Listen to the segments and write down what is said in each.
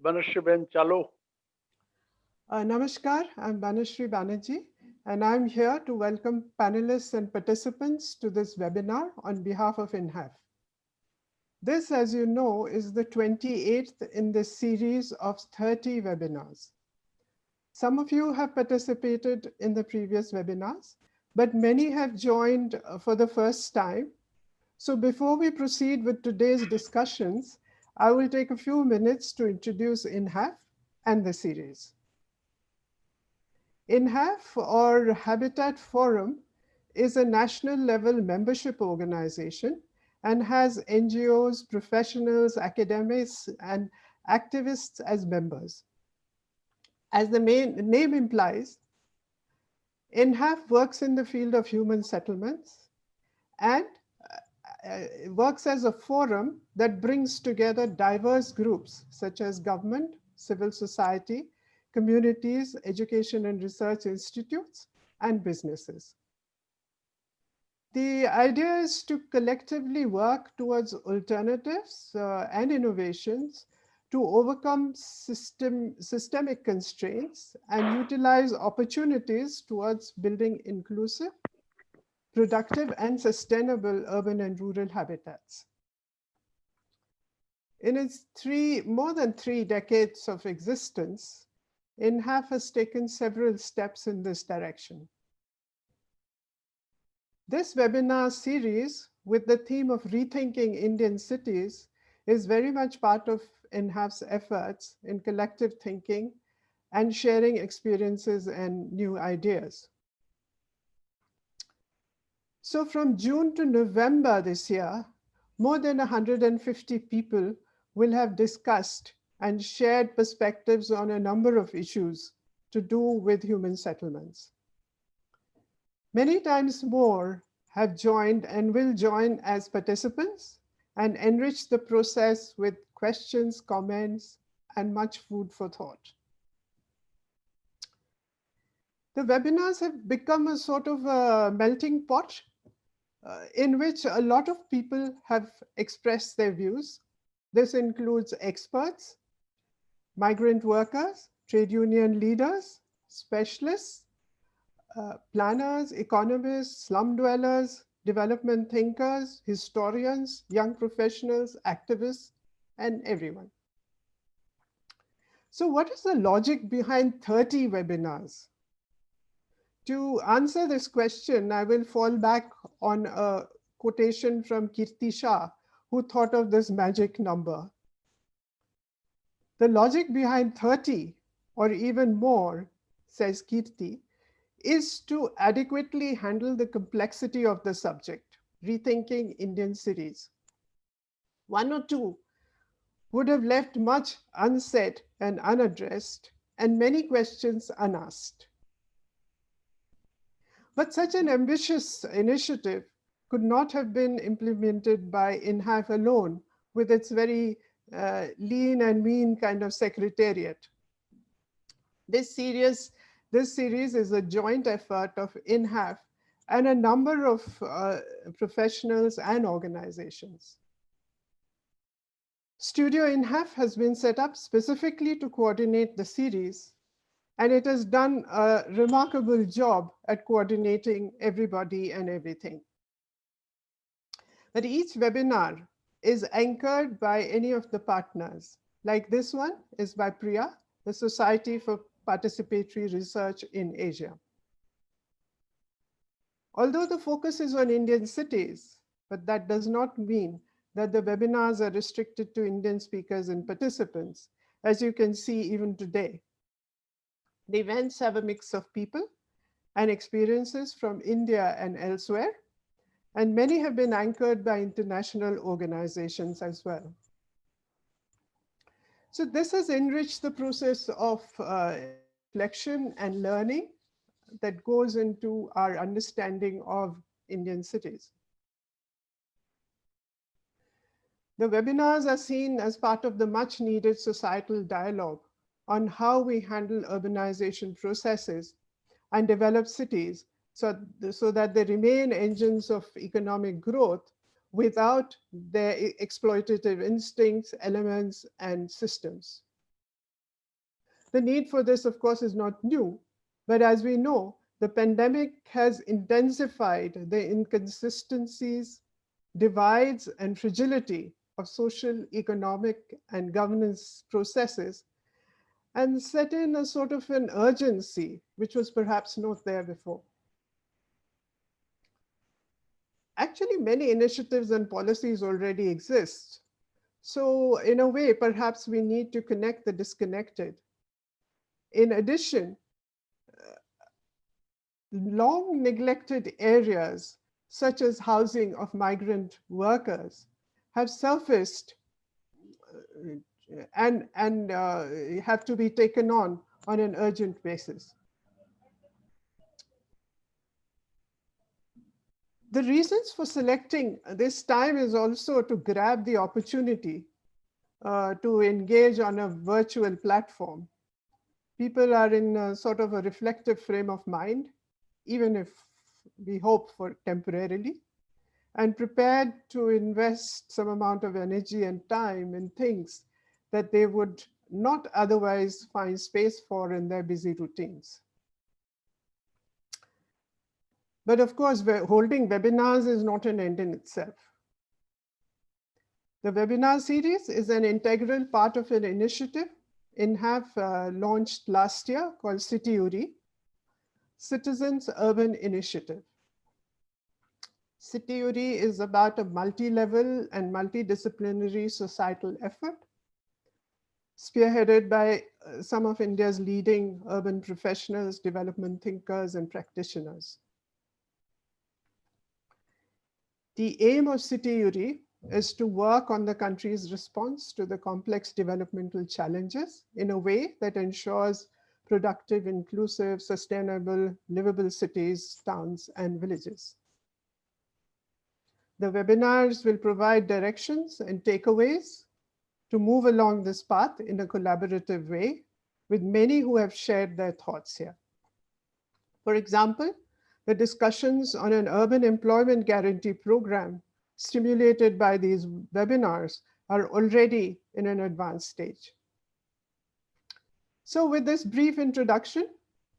Banashriben Chalo. Namaskar, I'm Banashri Banerjee, and I'm here to welcome panelists and participants to this webinar on behalf of INHAF. This, as you know, is the 28th in this series of 30 webinars. Some of you have participated in the previous webinars, but many have joined for the first time. So before we proceed with today's discussions, I will take a few minutes to introduce INHAF and the series. INHAF, or Habitat Forum, is a national level membership organization and has NGOs, professionals, academics, and activists as members. As the name implies, INHAF works in the field of human settlements and works as a forum that brings together diverse groups such as government, civil society, communities, education and research institutes, and businesses. The idea is to collectively work towards alternatives and innovations to overcome systemic constraints and utilize opportunities towards building inclusive, productive, and sustainable urban and rural habitats. In its more than 3 decades of existence, INHAF has taken several steps in this direction. This webinar series with the theme of Rethinking Indian Cities is very much part of INHAF's efforts in collective thinking and sharing experiences and new ideas. So from June to November this year, more than 150 people will have discussed and shared perspectives on a number of issues to do with human settlements. Many times more have joined and will join as participants and enrich the process with questions, comments, and much food for thought. The webinars have become a sort of a melting pot in which a lot of people have expressed their views. This includes experts, migrant workers, trade union leaders, specialists, planners, economists, slum dwellers, development thinkers, historians, young professionals, activists, and everyone. So what is the logic behind 30 webinars? To answer this question, I will fall back on a quotation from Kirti Shah, who thought of this magic number. The logic behind 30 or even more, says Kirti, is to adequately handle the complexity of the subject, rethinking Indian cities. One or two would have left much unsaid and unaddressed, and many questions unasked. But such an ambitious initiative could not have been implemented by INHAF alone with its very lean and mean kind of secretariat. This series is a joint effort of INHAF and a number of professionals and organizations. Studio INHAF has been set up specifically to coordinate the series, and it has done a remarkable job at coordinating everybody and everything. But each webinar is anchored by any of the partners. Like this one is by PRIA, the Society for Participatory Research in Asia. Although the focus is on Indian cities, but that does not mean that the webinars are restricted to Indian speakers and participants, as you can see even today. The events have a mix of people and experiences from India and elsewhere, and many have been anchored by international organizations as well. So this has enriched the process of reflection and learning that goes into our understanding of Indian cities. The webinars are seen as part of the much needed societal dialogue on how we handle urbanization processes and develop cities so that they remain engines of economic growth without their exploitative instincts, elements, and systems. The need for this, of course, is not new, but as we know, the pandemic has intensified the inconsistencies, divides, and fragility of social, economic, and governance processes, and set in a sort of an urgency which was perhaps not there before. Actually, many initiatives and policies already exist. So in a way, perhaps we need to connect the disconnected. In addition, long neglected areas, such as housing of migrant workers, have surfaced and have to be taken on an urgent basis. The reasons for selecting this time is also to grab the opportunity to engage on a virtual platform. People are in a sort of a reflective frame of mind, even if we hope for temporarily, and prepared to invest some amount of energy and time in things that they would not otherwise find space for in their busy routines. But of course, holding webinars is not an end in itself. The webinar series is an integral part of an initiative INHAF launched last year called CityUri, Citizens Urban Initiative. CityUri is about a multi-level and multidisciplinary societal effort spearheaded by some of India's leading urban professionals, development thinkers, and practitioners. The aim of CityUri is to work on the country's response to the complex developmental challenges in a way that ensures productive, inclusive, sustainable, livable cities, towns, and villages. The webinars will provide directions and takeaways to move along this path in a collaborative way with many who have shared their thoughts here. For example, the discussions on an urban employment guarantee program stimulated by these webinars are already in an advanced stage. So with this brief introduction,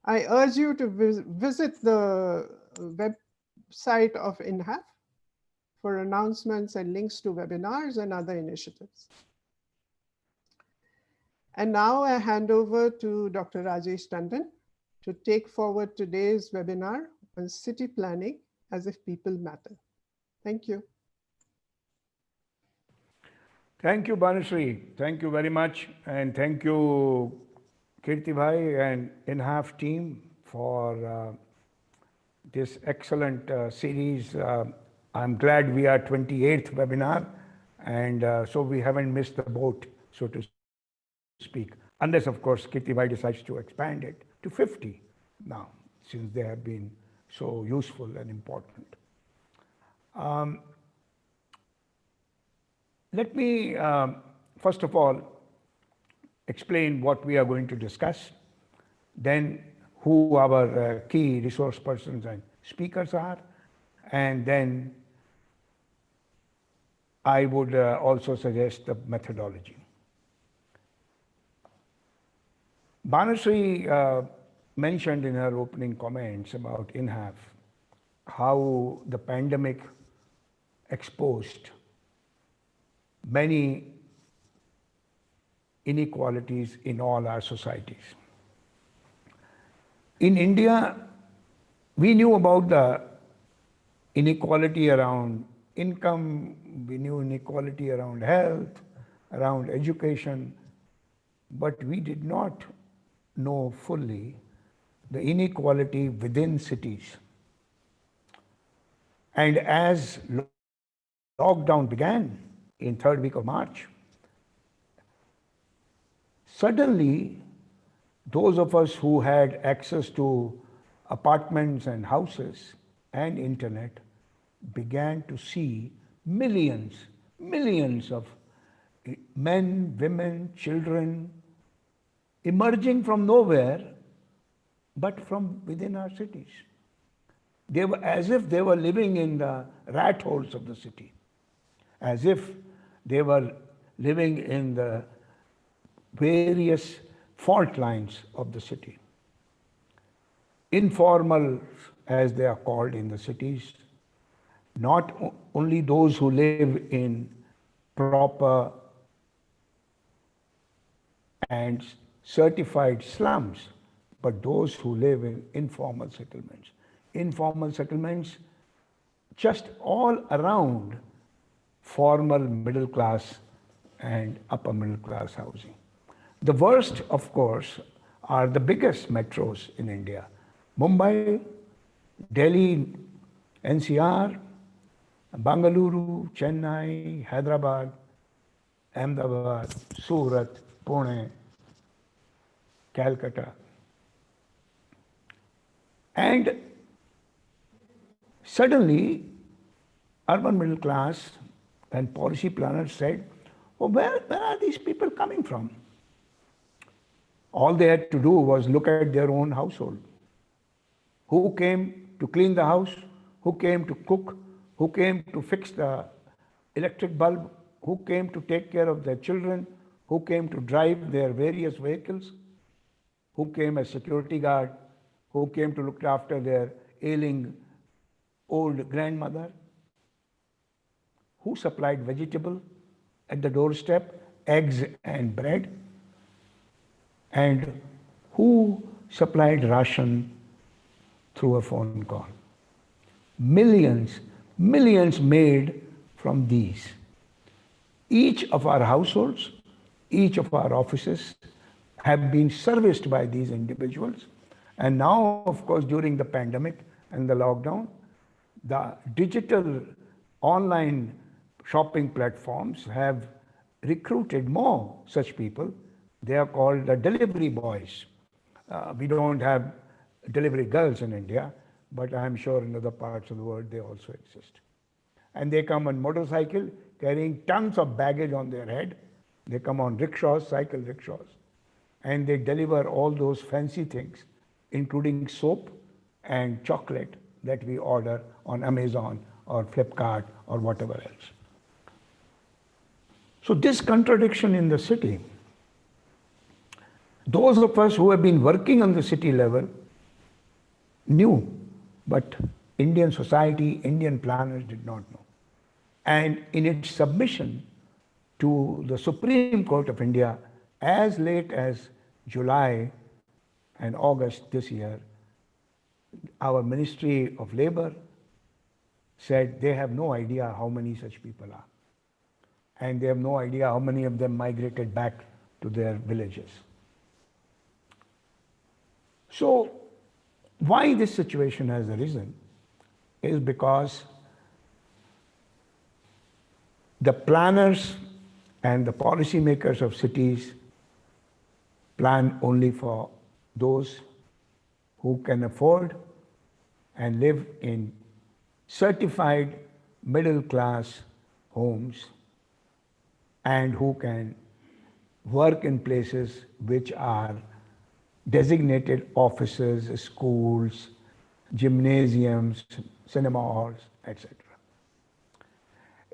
I urge you to visit the website of INHAF for announcements and links to webinars and other initiatives. And now I hand over to Dr. Rajesh Tandon to take forward today's webinar on city planning as if people matter. Thank you. Thank you, Banushree. Thank you very much. And thank you, Kirti Bhai and INHAF team for this excellent series. I'm glad we are 28th webinar. And so we haven't missed the boat, so to speak. Unless, of course, Kirti Bhai decides to expand it to 50 now, since they have been so useful and important. Let me, first of all, explain what we are going to discuss, then who our key resource persons and speakers are, and then I would also suggest the methodology. Banushree mentioned in her opening comments about INHAF how the pandemic exposed many inequalities in all our societies. In India, we knew about the inequality around income, we knew inequality around health, around education, but we did not know fully the inequality within cities. And as lockdown began in third week of March, suddenly those of us who had access to apartments and houses and internet began to see millions of men, women, children emerging from nowhere, but from within our cities. They were as if they were living in the rat holes of the city, as if they were living in the various fault lines of the city. Informal, as they are called in the cities, not only those who live in proper and certified slums, but those who live in informal settlements. Informal settlements just all around formal middle class and upper middle class housing. The worst, of course, are the biggest metros in India: Mumbai, Delhi, NCR, Bangalore, Chennai, Hyderabad, Ahmedabad, Surat, Pune, Calcutta. And suddenly, urban middle class and policy planners said, oh, where are these people coming from? All they had to do was look at their own household. Who came to clean the house? Who came to cook? Who came to fix the electric bulb? Who came to take care of their children? Who came to drive their various vehicles? Who came as security guard? Who came to look after their ailing old grandmother? Who supplied vegetable at the doorstep, eggs and bread? And who supplied ration through a phone call? Millions made from these. Each of our households, each of our offices have been serviced by these individuals. And now, of course, during the pandemic and the lockdown, the digital online shopping platforms have recruited more such people. They are called the delivery boys. We don't have delivery girls in India, but I'm sure in other parts of the world they also exist. And they come on motorcycle carrying tons of baggage on their head. They come on rickshaws, cycle rickshaws, and they deliver all those fancy things, including soap and chocolate that we order on Amazon or Flipkart or whatever else. So this contradiction in the city, those of us who have been working on the city level knew, but Indian society, Indian planners did not know. And in its submission to the Supreme Court of India as late as July and August this year, our Ministry of Labor said they have no idea how many such people are. And they have no idea how many of them migrated back to their villages. So, why this situation has arisen is because the planners and the policymakers of cities plan only for those who can afford and live in certified middle class homes and who can work in places which are designated offices, schools, gymnasiums, cinema halls, etc.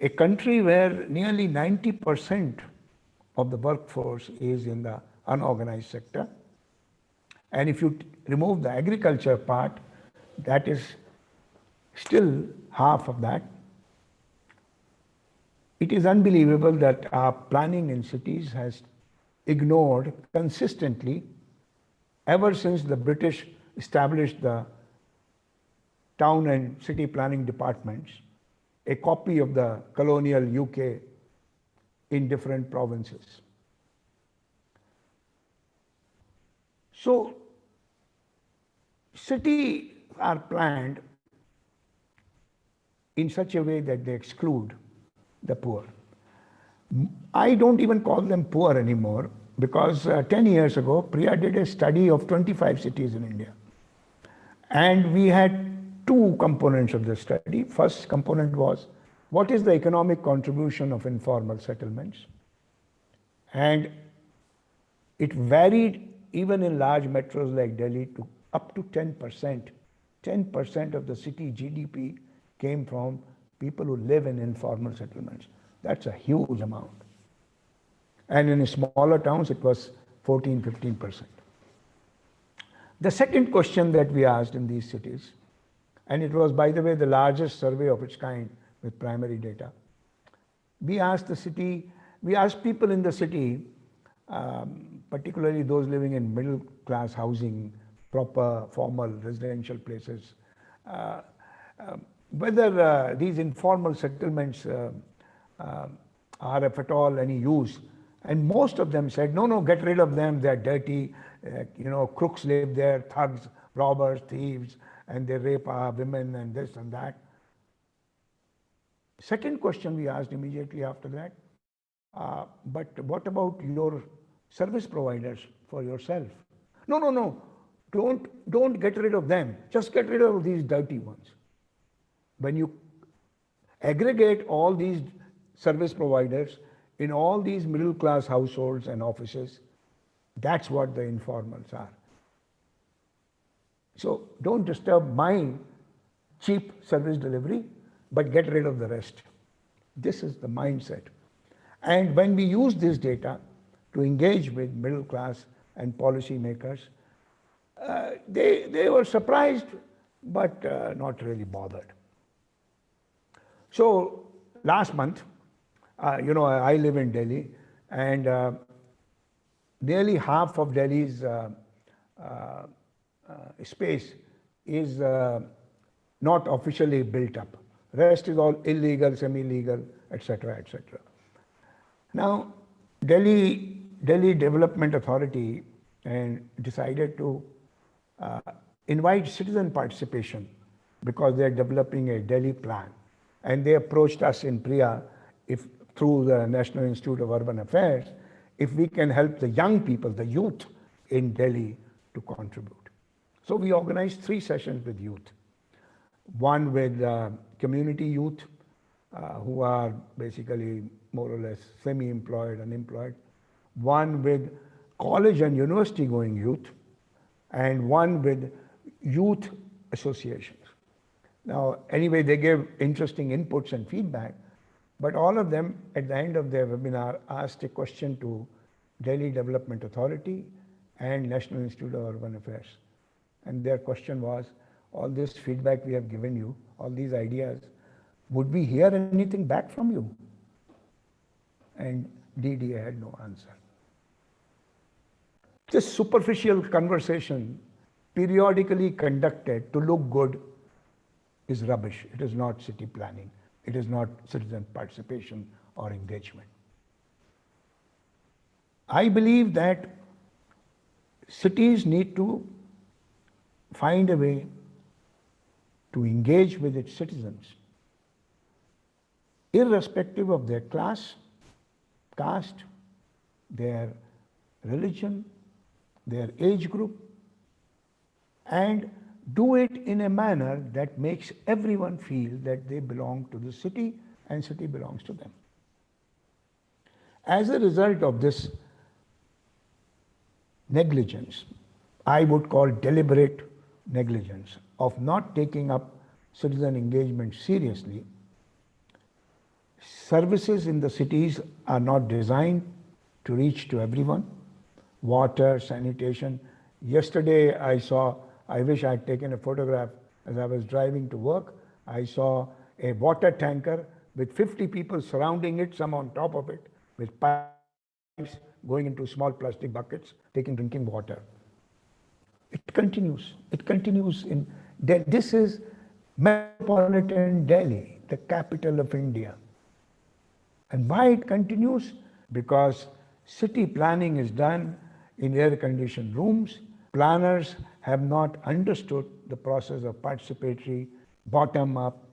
A country where nearly 90% of the workforce is in the unorganized sector, and if you remove the agriculture part, that is still half of that. It is unbelievable that our planning in cities has ignored consistently, ever since the British established the town and city planning departments, a copy of the colonial UK in different provinces. So, cities are planned in such a way that they exclude the poor. I don't even call them poor anymore because 10 years ago, PRIA did a study of 25 cities in India. And we had two components of the study. First component was, what is the economic contribution of informal settlements? And it varied even in large metros like Delhi to up to 10%. 10% of the city GDP came from people who live in informal settlements. That's a huge amount. And in smaller towns, it was 14, 15%. The second question that we asked in these cities, and it was, by the way, the largest survey of its kind with primary data. We asked people in the city, particularly those living in middle class housing, proper formal residential places, whether these informal settlements are if at all any use. And most of them said, no, get rid of them, they're dirty, crooks live there, thugs, robbers, thieves, and they rape our women and this and that. Second question we asked immediately after that, but what about your service providers for yourself? No, don't get rid of them, just get rid of these dirty ones. When you aggregate all these service providers in all these middle class households and offices, that's what the informals are. So don't disturb my cheap service delivery, but get rid of the rest. This is the mindset. And when we use this data to engage with middle class and policy makers, they were surprised, but not really bothered. So last month, I live in Delhi, and nearly half of Delhi's space is not officially built up. Rest is all illegal, semi-legal, etc., etc. Now, Delhi Development Authority decided to invite citizen participation because they're developing a Delhi plan. And they approached us in PRIA through the National Institute of Urban Affairs, if we can help the young people, the youth in Delhi to contribute. So we organized 3 sessions with youth. One with community youth, who are basically more or less semi-employed, unemployed. One with college and university going youth, and one with youth associations. Now, anyway, they gave interesting inputs and feedback, but all of them at the end of their webinar asked a question to Delhi Development Authority and National Institute of Urban Affairs. And their question was, all this feedback we have given you, all these ideas, would we hear anything back from you? And DDA had no answer. This superficial conversation, periodically conducted to look good, is rubbish. It is not city planning. It is not citizen participation or engagement. I believe that cities need to find a way to engage with its citizens, irrespective of their class, caste, their religion, their age group, and do it in a manner that makes everyone feel that they belong to the city and city belongs to them. As a result of this negligence, I would call deliberate negligence of not taking up citizen engagement seriously, services in the cities are not designed to reach to everyone. Water, sanitation. Yesterday I wish I had taken a photograph as I was driving to work. I saw a water tanker with 50 people surrounding it, some on top of it, with pipes going into small plastic buckets, taking drinking water. It continues. It continues in Delhi. This is metropolitan Delhi, the capital of India. And why it continues? Because city planning is done in air-conditioned rooms. Planners have not understood the process of participatory, bottom-up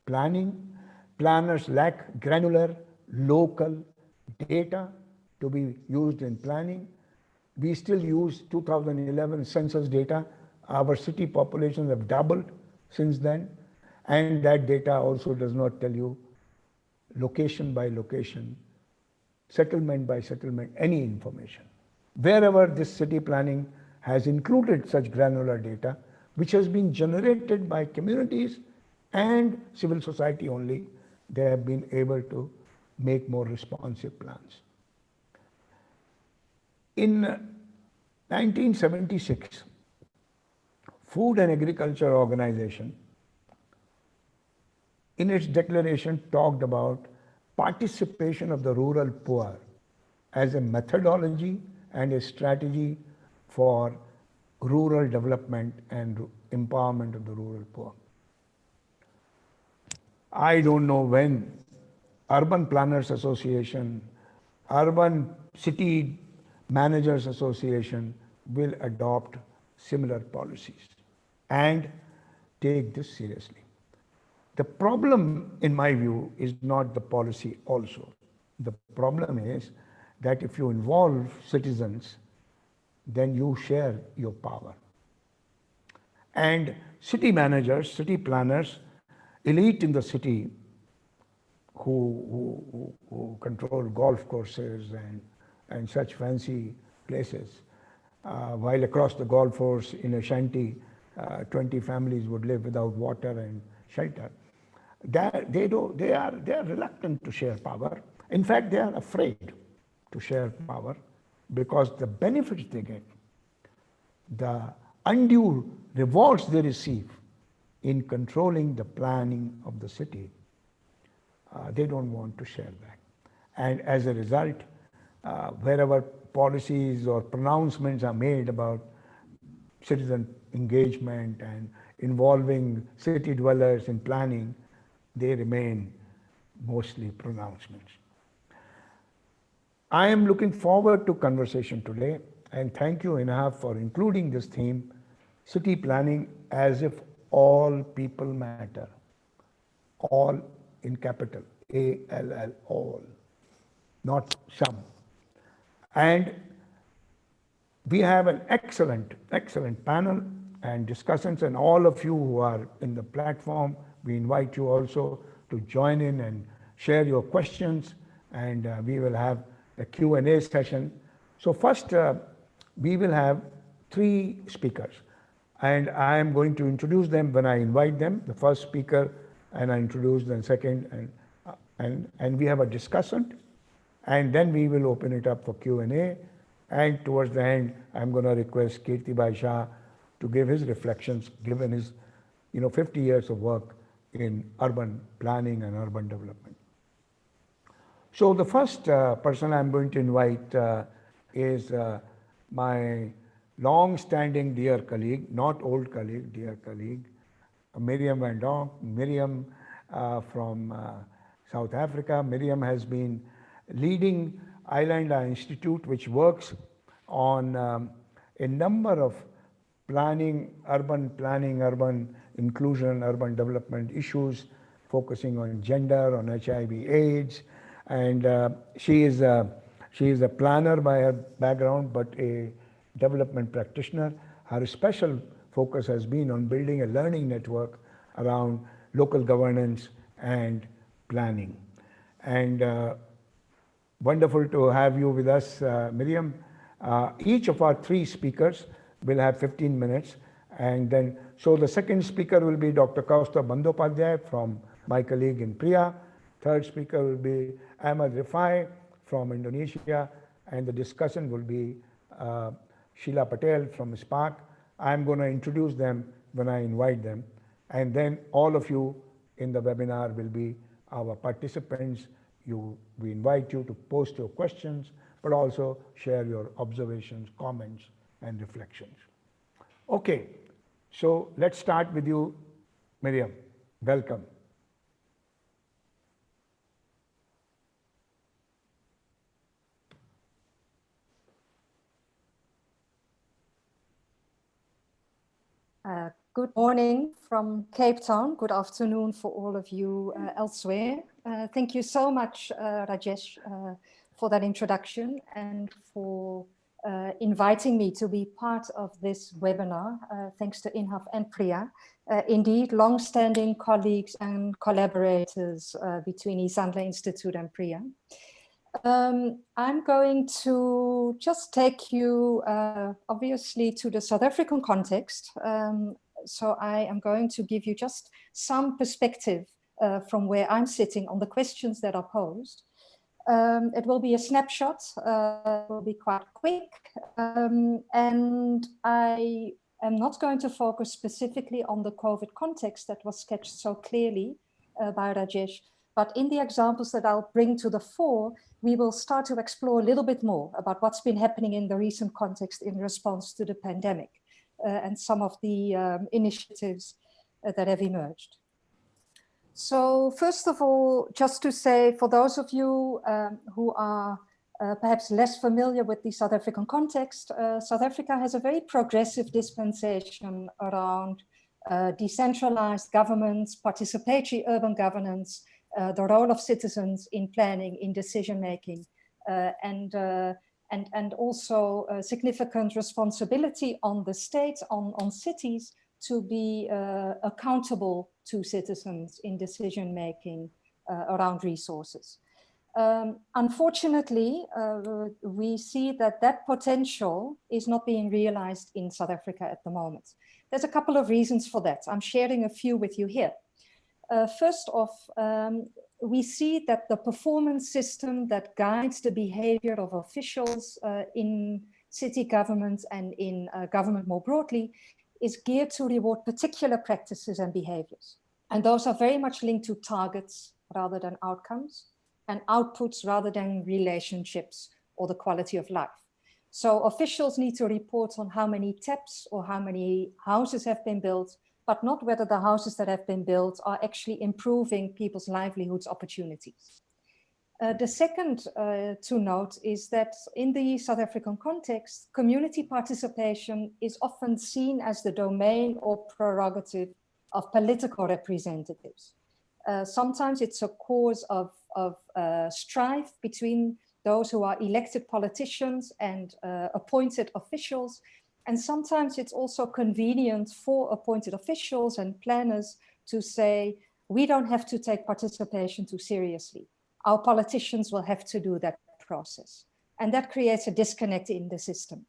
planning. Planners lack granular, local data to be used in planning. We still use 2011 census data. Our city populations have doubled since then. And that data also does not tell you location by location, settlement by settlement, any information. Wherever this city planning has included such granular data, which has been generated by communities and civil society only, they have been able to make more responsive plans. In 1976, Food and Agriculture Organization in its declaration talked about participation of the rural poor as a methodology and a strategy for rural development and empowerment of the rural poor. I don't know when Urban Planners Association, Urban City Managers Association will adopt similar policies and take this seriously. The problem, in my view, is not the policy also. The problem is that if you involve citizens, then you share your power. And city managers, city planners, elite in the city who control golf courses and such fancy places, while across the golf course in a shanty, 20 families would live without water and shelter. They are reluctant to share power. In fact, they are afraid to share power because the benefits they get, the undue rewards they receive in controlling the planning of the city, they don't want to share that. And as a result, wherever policies or pronouncements are made about citizen engagement and involving city dwellers in planning, they remain mostly pronouncements. I am looking forward to conversation today, and thank you, INHAF, for including this theme, city planning as if all people matter. All in capital, A-L-L, all, not some. And we have an excellent panel and discussions, and all of you who are in the platform, we invite you also to join in and share your questions, and we will have a Q&A session. So first, we will have 3 speakers, and I am going to introduce them when I invite them. The first speaker, and I introduce the second, and we have a discussion, and then we will open it up for Q&A. And towards the end, I'm going to request Kirtibhai Shah to give his reflections, given his 50 years of work in urban planning and urban development. So the first person I'm going to invite is my long-standing dear colleague, not old colleague, dear colleague, Mirjam van Donk. Mirjam from South Africa. Mirjam has been leading Isandla Institute, which works on a number of urban inclusion, urban development issues, focusing on gender, on HIV/AIDS, and she is a planner by her background, but a development practitioner. Her special focus has been on building a learning network around local governance and planning. And wonderful to have you with us, Mirjam. Each of our 3 speakers will have 15 minutes. And then, so the second speaker will be Dr. Kaustuv Bandyopadhyay from my colleague in PRIA. Third speaker will be Ahmad Rifai from Indonesia. And the discussion will be Sheela Patel from SPARC. I'm going to introduce them when I invite them. And then all of you in the webinar will be our participants. We invite you to post your questions, but also share your observations, comments, and reflections. Okay, so let's start with you, Mirjam. Welcome. Good morning from Cape Town. Good afternoon for all of you elsewhere. Thank you so much, Rajesh, for that introduction and for inviting me to be part of this webinar. Thanks to INHAF and PRIA. Indeed, long-standing colleagues and collaborators between Isandla Institute and PRIA. I'm going to just take you obviously to the South African context. So I am going to give you just some perspective from where I'm sitting on the questions that are posed. It will be a snapshot, it will be quite quick, and I am not going to focus specifically on the COVID context that was sketched so clearly by Rajesh, but in the examples that I'll bring to the fore, we will start to explore a little bit more about what's been happening in the recent context in response to the pandemic and some of the initiatives that have emerged. So first of all, just to say, for those of you who are perhaps less familiar with the South African context, South Africa has a very progressive dispensation around decentralized governments, participatory urban governance, the role of citizens in planning, in decision-making, and also significant responsibility on the states, on cities, to be accountable to citizens in decision-making around resources. Unfortunately, we see that that potential is not being realized in South Africa at the moment. There's a couple of reasons for that. I'm sharing a few with you here. First off, we see that the performance system that guides the behavior of officials in city governments and in government more broadly is geared to reward particular practices and behaviors. And those are very much linked to targets rather than outcomes, and outputs rather than relationships or the quality of life. So officials need to report on how many taps or how many houses have been built, but not whether the houses that have been built are actually improving people's livelihoods opportunities. The second to note is that in the South African context, community participation is often seen as the domain or prerogative of political representatives. Sometimes it's a cause of strife between those who are elected politicians and appointed officials. And sometimes it's also convenient for appointed officials and planners to say, we don't have to take participation too seriously. Our politicians will have to do that process. And that creates a disconnect in the system.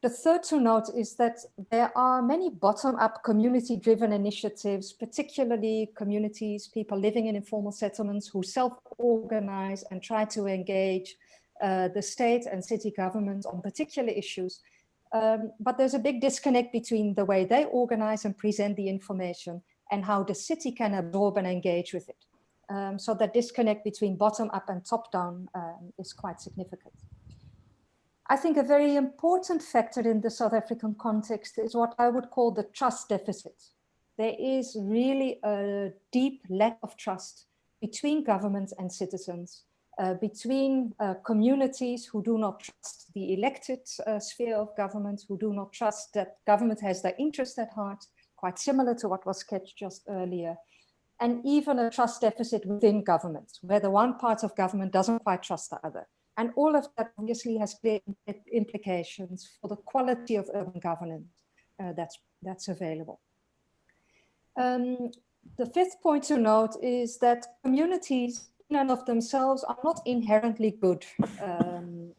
The third to note is that there are many bottom-up community-driven initiatives, particularly communities, people living in informal settlements who self-organize and try to engage the state and city government on particular issues. But there's a big disconnect between the way they organize and present the information and how the city can absorb and engage with it. So that disconnect between bottom-up and top-down is quite significant. I think a very important factor in the South African context is what I would call the trust deficit. There is really a deep lack of trust between governments and citizens, between communities who do not trust the elected sphere of government, who do not trust that government has their interest at heart, quite similar to what was sketched just earlier, and even a trust deficit within government, where the one part of government doesn't quite trust the other. And all of that obviously has clear implications for the quality of urban governance that's available. The fifth point to note is that communities in and of themselves are not inherently good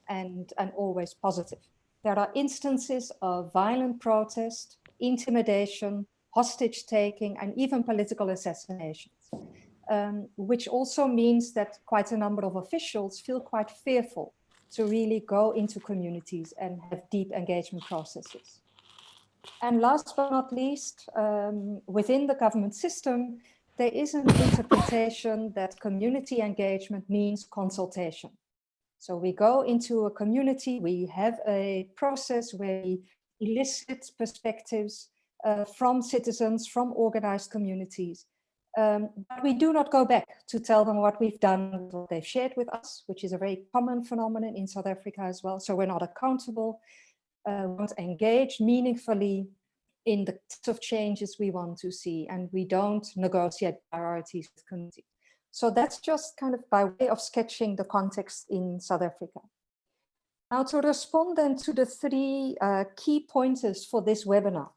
and always positive. There are instances of violent protest, intimidation, hostage taking, and even political assassinations. Which also means that quite a number of officials feel quite fearful to really go into communities and have deep engagement processes. And last but not least, within the government system, there is an interpretation that community engagement means consultation. So we go into a community, we have a process where we elicit perspectives from citizens, from organized communities. But we do not go back to tell them what we've done, what they've shared with us, which is a very common phenomenon in South Africa as well. So we're not accountable, we don't engage meaningfully in the types of changes we want to see, and we don't negotiate priorities with communities. So that's just kind of by way of sketching the context in South Africa. Now to respond then to the three key pointers for this webinar.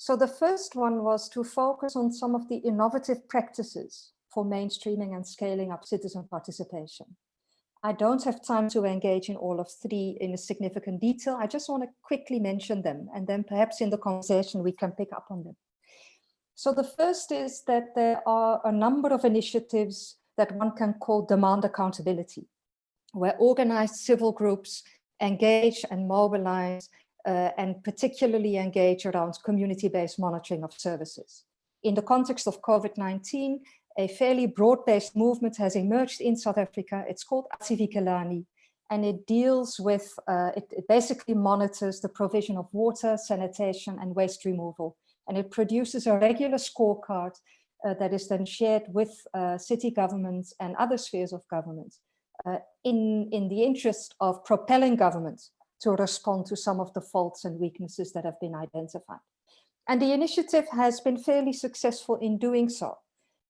So the first one was to focus on some of the innovative practices for mainstreaming and scaling up citizen participation. I don't have time to engage in all of three in a significant detail. I just want to quickly mention them, and then perhaps in the conversation we can pick up on them. So the first is that there are a number of initiatives that one can call demand accountability, where organized civil groups engage and mobilize and particularly engage around community-based monitoring of services. In the context of COVID-19, a fairly broad-based movement has emerged in South Africa. It's called Atsivikelani, and it deals with, it basically monitors the provision of water, sanitation, and waste removal. And it produces a regular scorecard that is then shared with city governments and other spheres of government in the interest of propelling governments to respond to some of the faults and weaknesses that have been identified. And the initiative has been fairly successful in doing so.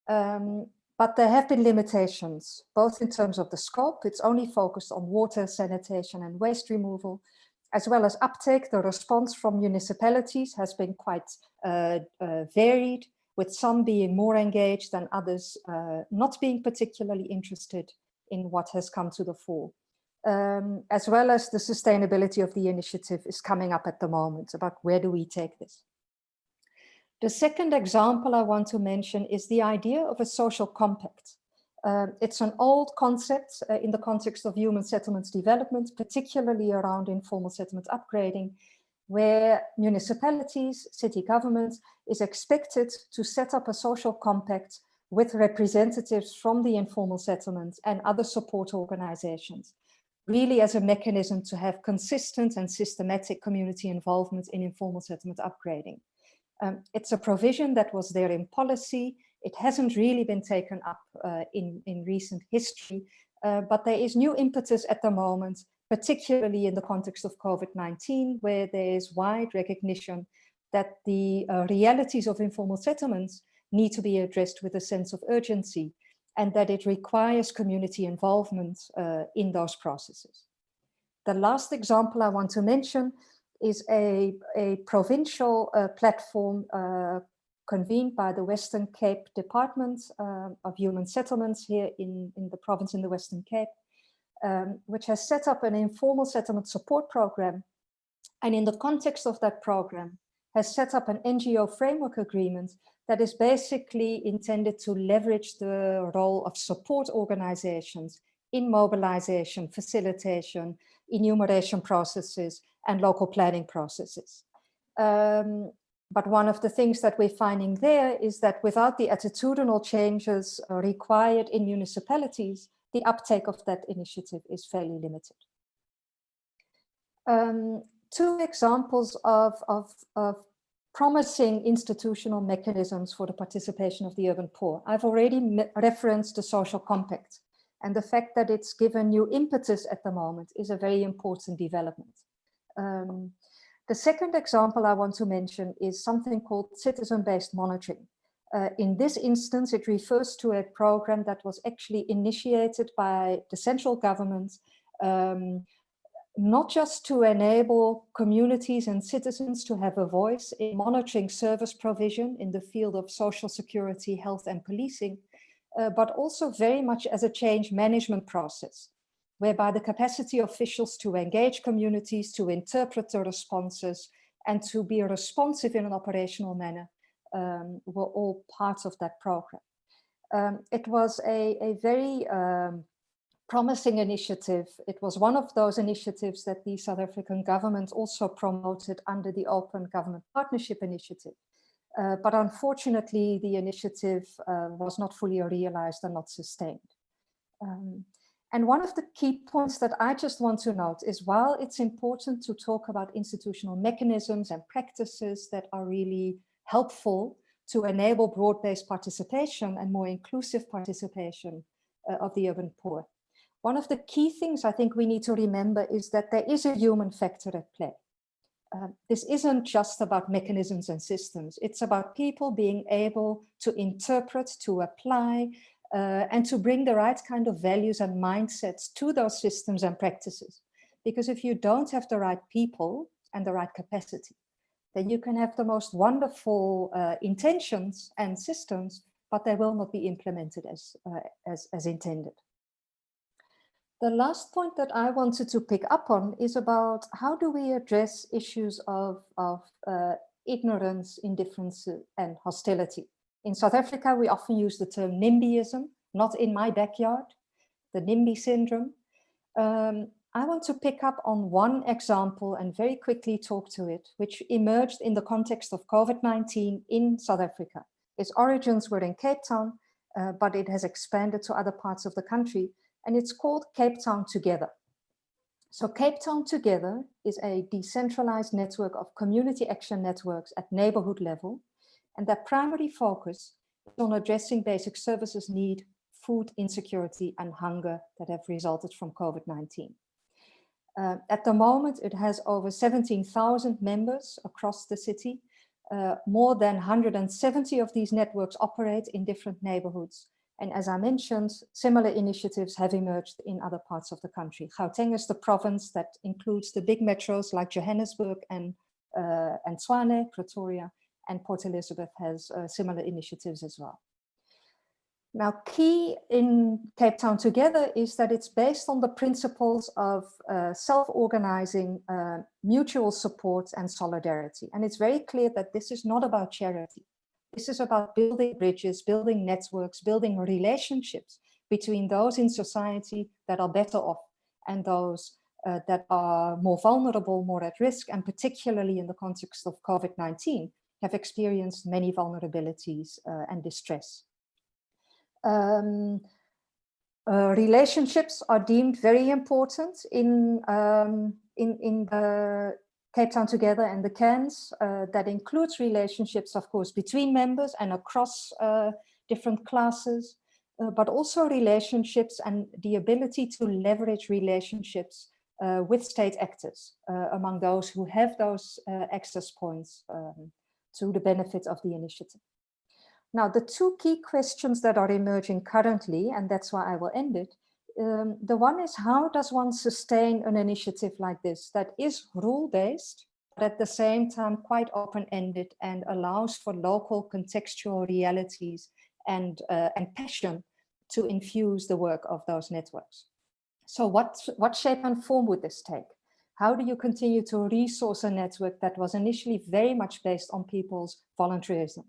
But there have been limitations, both in terms of the scope. It's only focused on water, sanitation, and waste removal, as well as uptake. The response from municipalities has been quite varied, with some being more engaged and others not being particularly interested in what has come to the fore. As well as the sustainability of the initiative is coming up at the moment about where do we take this. The second example I want to mention is the idea of a social compact. It's an old concept in the context of human settlements development, particularly around informal settlement upgrading, where municipalities, city governments is expected to set up a social compact with representatives from the informal settlements and other support organizations, really as a mechanism to have consistent and systematic community involvement in informal settlement upgrading. It's a provision that was there in policy. It hasn't really been taken up in recent history, but there is new impetus at the moment, particularly in the context of COVID-19, where there is wide recognition that the realities of informal settlements need to be addressed with a sense of urgency, and that it requires community involvement in those processes. The last example I want to mention is a provincial platform convened by the Western Cape Department of Human Settlements here in the province in the Western Cape, which has set up an informal settlement support program. And in the context of that program, has set up an NGO framework agreement that is basically intended to leverage the role of support organizations in mobilization, facilitation, enumeration processes, and local planning processes. But one of the things that we're finding there is that without the attitudinal changes required in municipalities, the uptake of that initiative is fairly limited. Two examples of promising institutional mechanisms for the participation of the urban poor. I've already referenced the social compact, and the fact that it's given new impetus at the moment is a very important development. The second example I want to mention is something called citizen-based monitoring. In this instance, it refers to a program that was actually initiated by the central government, not just to enable communities and citizens to have a voice in monitoring service provision in the field of social security, health, and policing, but also very much as a change management process, whereby the capacity of officials to engage communities, to interpret the responses, and to be responsive in an operational manner were all parts of that program. It was a very promising initiative. It was one of those initiatives that the South African government also promoted under the Open Government Partnership Initiative. But unfortunately, the initiative was not fully realized and not sustained. And one of the key points that I just want to note is, while it's important to talk about institutional mechanisms and practices that are really helpful to enable broad-based participation and more inclusive participation of the urban poor, one of the key things I think we need to remember is that there is a human factor at play. This isn't just about mechanisms and systems. It's about people being able to interpret, to apply, and to bring the right kind of values and mindsets to those systems and practices. Because if you don't have the right people and the right capacity, then you can have the most wonderful intentions and systems, but they will not be implemented as intended. The last point that I wanted to pick up on is about how do we address issues of ignorance, indifference, and hostility. In South Africa, we often use the term NIMBYism, not in my backyard, the NIMBY syndrome. I want to pick up on one example and very quickly talk to it, which emerged in the context of COVID-19 in South Africa. Its origins were in Cape Town, but it has expanded to other parts of the country, and it's called Cape Town Together. So Cape Town Together is a decentralized network of community action networks at neighborhood level, and their primary focus is on addressing basic services need, food insecurity and hunger that have resulted from COVID-19. At the moment, it has over 17,000 members across the city. More than 170 of these networks operate in different neighborhoods. And as I mentioned, similar initiatives have emerged in other parts of the country. Gauteng is the province that includes the big metros like Johannesburg and Tshwane, Pretoria, and Port Elizabeth has similar initiatives as well. Now, key in Cape Town Together is that it's based on the principles of self-organizing, mutual support and solidarity. And it's very clear that this is not about charity. This is about building bridges, building networks, building relationships between those in society that are better off and those that are more vulnerable, more at risk, and particularly in the context of COVID-19, have experienced many vulnerabilities and distress. Relationships are deemed very important in the Cape Town Together and the CANs. That includes relationships, of course, between members and across different classes, but also relationships and the ability to leverage relationships with state actors among those who have those access points to the benefit of the initiative. Now, the two key questions that are emerging currently, and that's why I will end it, the one is, how does one sustain an initiative like this that is rule-based, but at the same time quite open-ended and allows for local contextual realities and passion to infuse the work of those networks? So what shape and form would this take? How do you continue to resource a network that was initially very much based on people's volunteerism?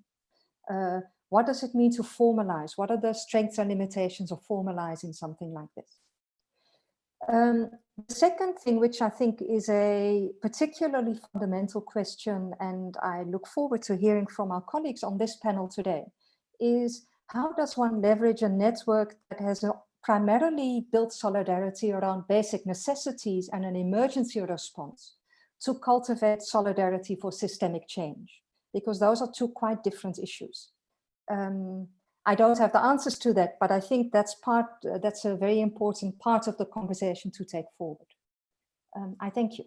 What does it mean to formalize? What are the strengths and limitations of formalizing something like this? The second thing, which I think is a particularly fundamental question, and I look forward to hearing from our colleagues on this panel today, is how does one leverage a network that has primarily built solidarity around basic necessities and an emergency response to cultivate solidarity for systemic change? Because those are two quite different issues. I don't have the answers to that, but I think that's a very important part of the conversation to take forward. I thank you.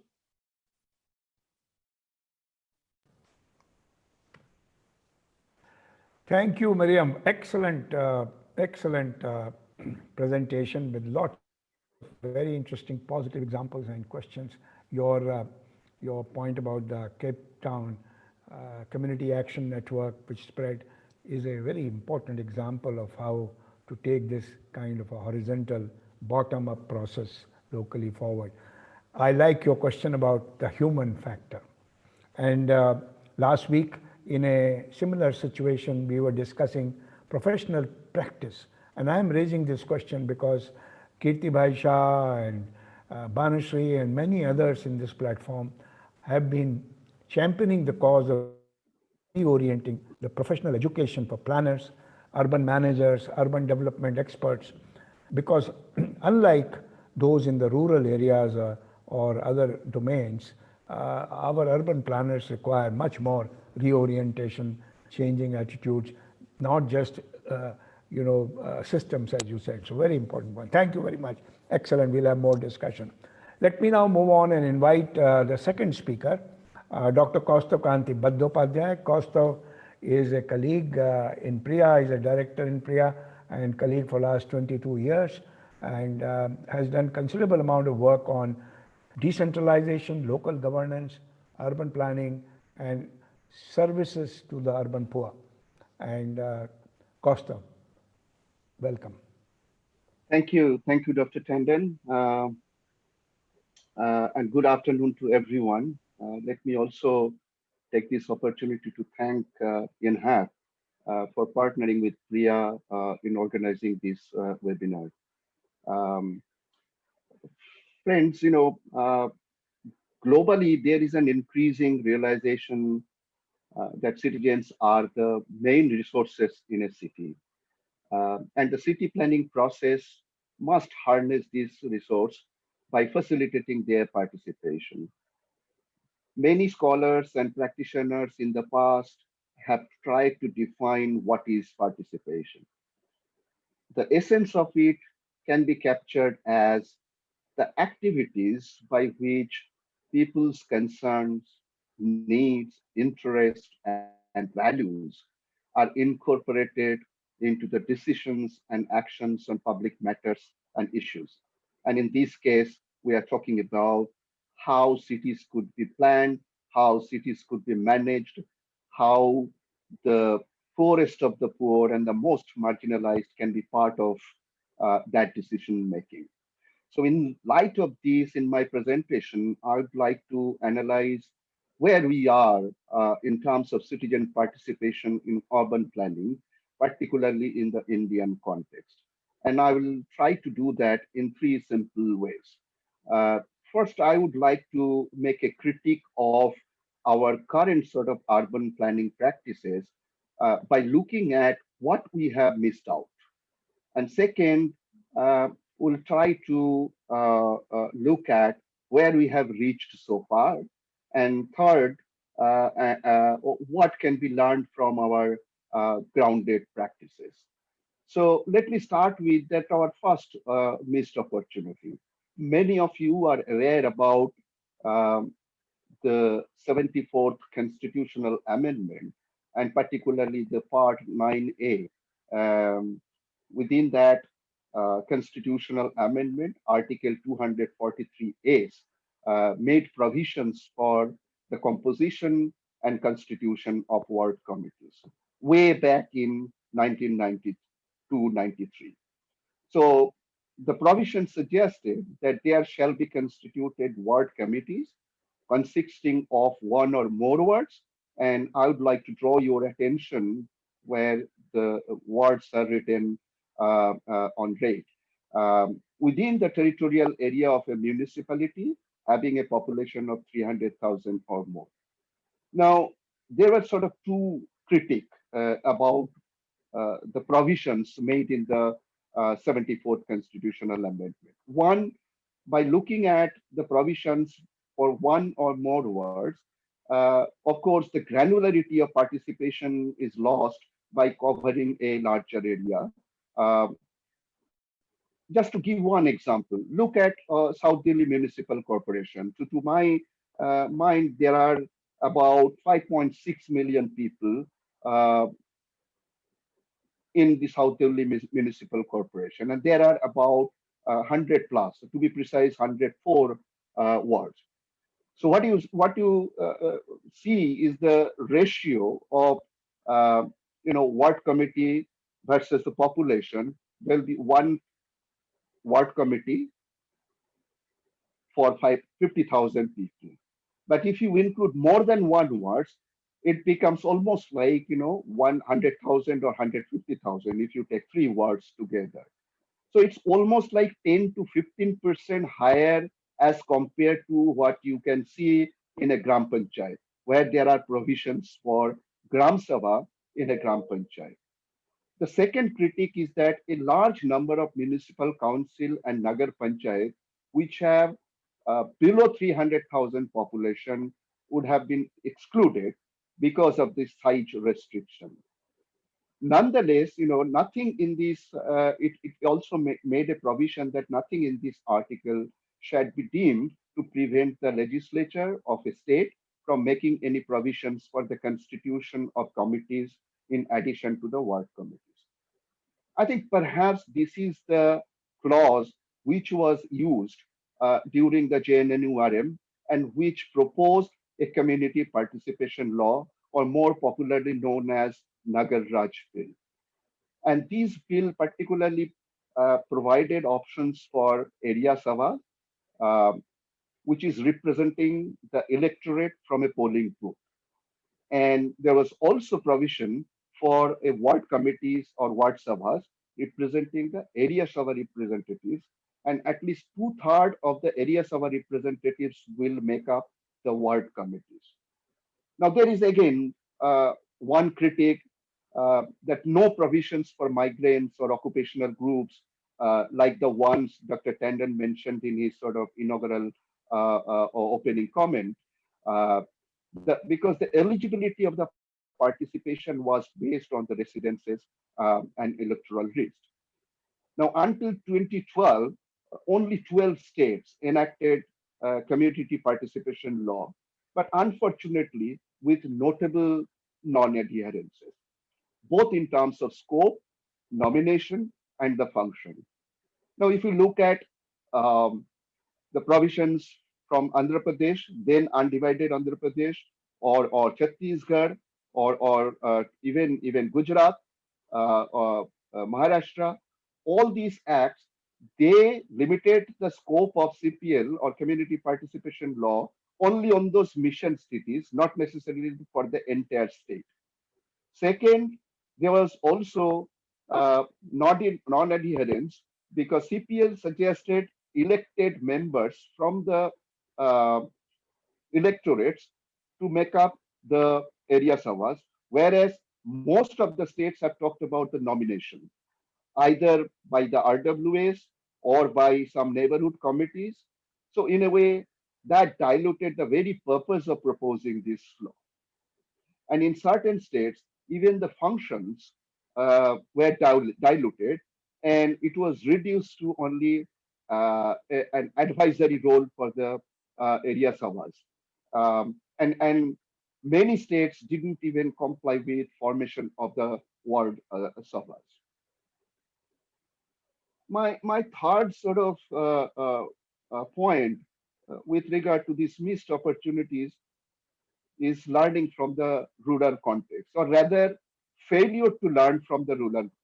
Thank you, Mirjam. Excellent, excellent presentation with lots of very interesting positive examples and questions. Your point about the Cape Town Community Action Network, which spread, is a very important example of how to take this kind of a horizontal bottom-up process locally forward. I like your question about the human factor. And last week, in a similar situation, we were discussing professional practice. And I'm raising this question because Kirtibhai Shah and Banushree and many others in this platform have been championing the cause of reorienting the professional education for planners, urban managers, urban development experts, because unlike those in the rural areas or other domains, our urban planners require much more reorientation, changing attitudes, not just systems, as you said. So very important one. Thank you very much. Excellent. We'll have more discussion. Let me now move on and invite the second speaker, Dr. Kaustuv Kanti Bandyopadhyay. Kaustuv is a colleague in PRIA, is a director in PRIA and colleague for last 22 years, and has done considerable amount of work on decentralization, local governance, urban planning, and services to the urban poor. And Kaustuv, welcome. Thank you, Dr. Tandon, and good afternoon to everyone. Let me also take this opportunity to thank INHAF for partnering with PRIA in organizing this webinar. Um, Friends, globally, there is an increasing realization that citizens are the main resources in a city. And the city planning process must harness this resource by facilitating their participation. Many scholars and practitioners in the past have tried to define what is participation. The essence of it can be captured as the activities by which people's concerns, needs, interests, and values are incorporated into the decisions and actions on public matters and issues. And in this case, we are talking about how cities could be planned, how cities could be managed, how the poorest of the poor and the most marginalized can be part of that decision making. So in light of this, in my presentation, I would like to analyze where we are in terms of citizen participation in urban planning, particularly in the Indian context. And I will try to do that in three simple ways. Uh, First, I would like to make a critique of our current sort of urban planning practices by looking at what we have missed out. And second, we'll try to look at where we have reached so far. And third, what can be learned from our grounded practices. So let me start with that our first missed opportunity. Many of you are aware about um, the 74th Constitutional Amendment, and particularly the Part 9A. Within that constitutional amendment, Article 243A made provisions for the composition and constitution of ward committees way back in 1992-93. So the provision suggested that there shall be constituted ward committees consisting of one or more wards. And I would like to draw your attention where the wards are written on red. Within the territorial area of a municipality having a population of 300,000 or more. Now, there were sort of two critiques about the provisions made in the 74th Constitutional Amendment. One, by looking at the provisions for one or more words, of course, the granularity of participation is lost by covering a larger area. Uh, just to give one example, look at South Delhi Municipal Corporation. So to my mind, there are about 5.6 million people in the South Delhi Municipal Corporation, and there are about 100 plus, to be precise, 104 wards. So what you see is the ratio of ward committee versus the population. There will be one ward committee for 50,000 people. But if you include more than one wards, it becomes almost like 100,000 or 150,000 if you take three wards together. So it's almost like 10 to 15% higher as compared to what you can see in a Gram Panchayat, where there are provisions for Gram Sabha in a Gram Panchayat. The second critique is that a large number of municipal council and Nagar Panchayat, which have below 300,000 population, would have been excluded because of this size restriction. Nonetheless, nothing in this, it also made a provision that nothing in this article should be deemed to prevent the legislature of a state from making any provisions for the constitution of committees in addition to the ward committees. I think perhaps this is the clause which was used during the JNNURM and which proposed a community participation law, or more popularly known as Nagar Raj Bill. And these bill particularly provided options for area sabha, uh, which is representing the electorate from a polling booth. And there was also provision for a ward committees or ward sabhas representing the area sabha representatives, and at least two-thirds of the area sabha representatives will make up the ward committees. Now, there is again one critique that no provisions for migrants or occupational groups like the ones Dr. Tandon mentioned in his sort of inaugural or opening comment, because the eligibility of the participation was based on the residences and electoral list. Now, until 2012, only 12 states enacted community participation law, but unfortunately with notable non-adherences, both in terms of scope, nomination, and the function. Now, if you look at the provisions from Andhra Pradesh, then undivided Andhra Pradesh, or Chhattisgarh, or even Gujarat, or Maharashtra, all these acts, they limited the scope of CPL or community participation law only on those mission cities, not necessarily for the entire state. Second, there was also non-adherence because CPL suggested elected members from the uh, electorates to make up the area savas, whereas most of the states have talked about the nomination, either by the RWAs or by some neighborhood committees. So in a way, that diluted the very purpose of proposing this law. And in certain states, even the functions were diluted, and it was reduced to only an advisory role for the area savas. And many states didn't even comply with formation of the ward savas. My third sort of point with regard to these missed opportunities is learning from the rural context, or rather, failure to learn from the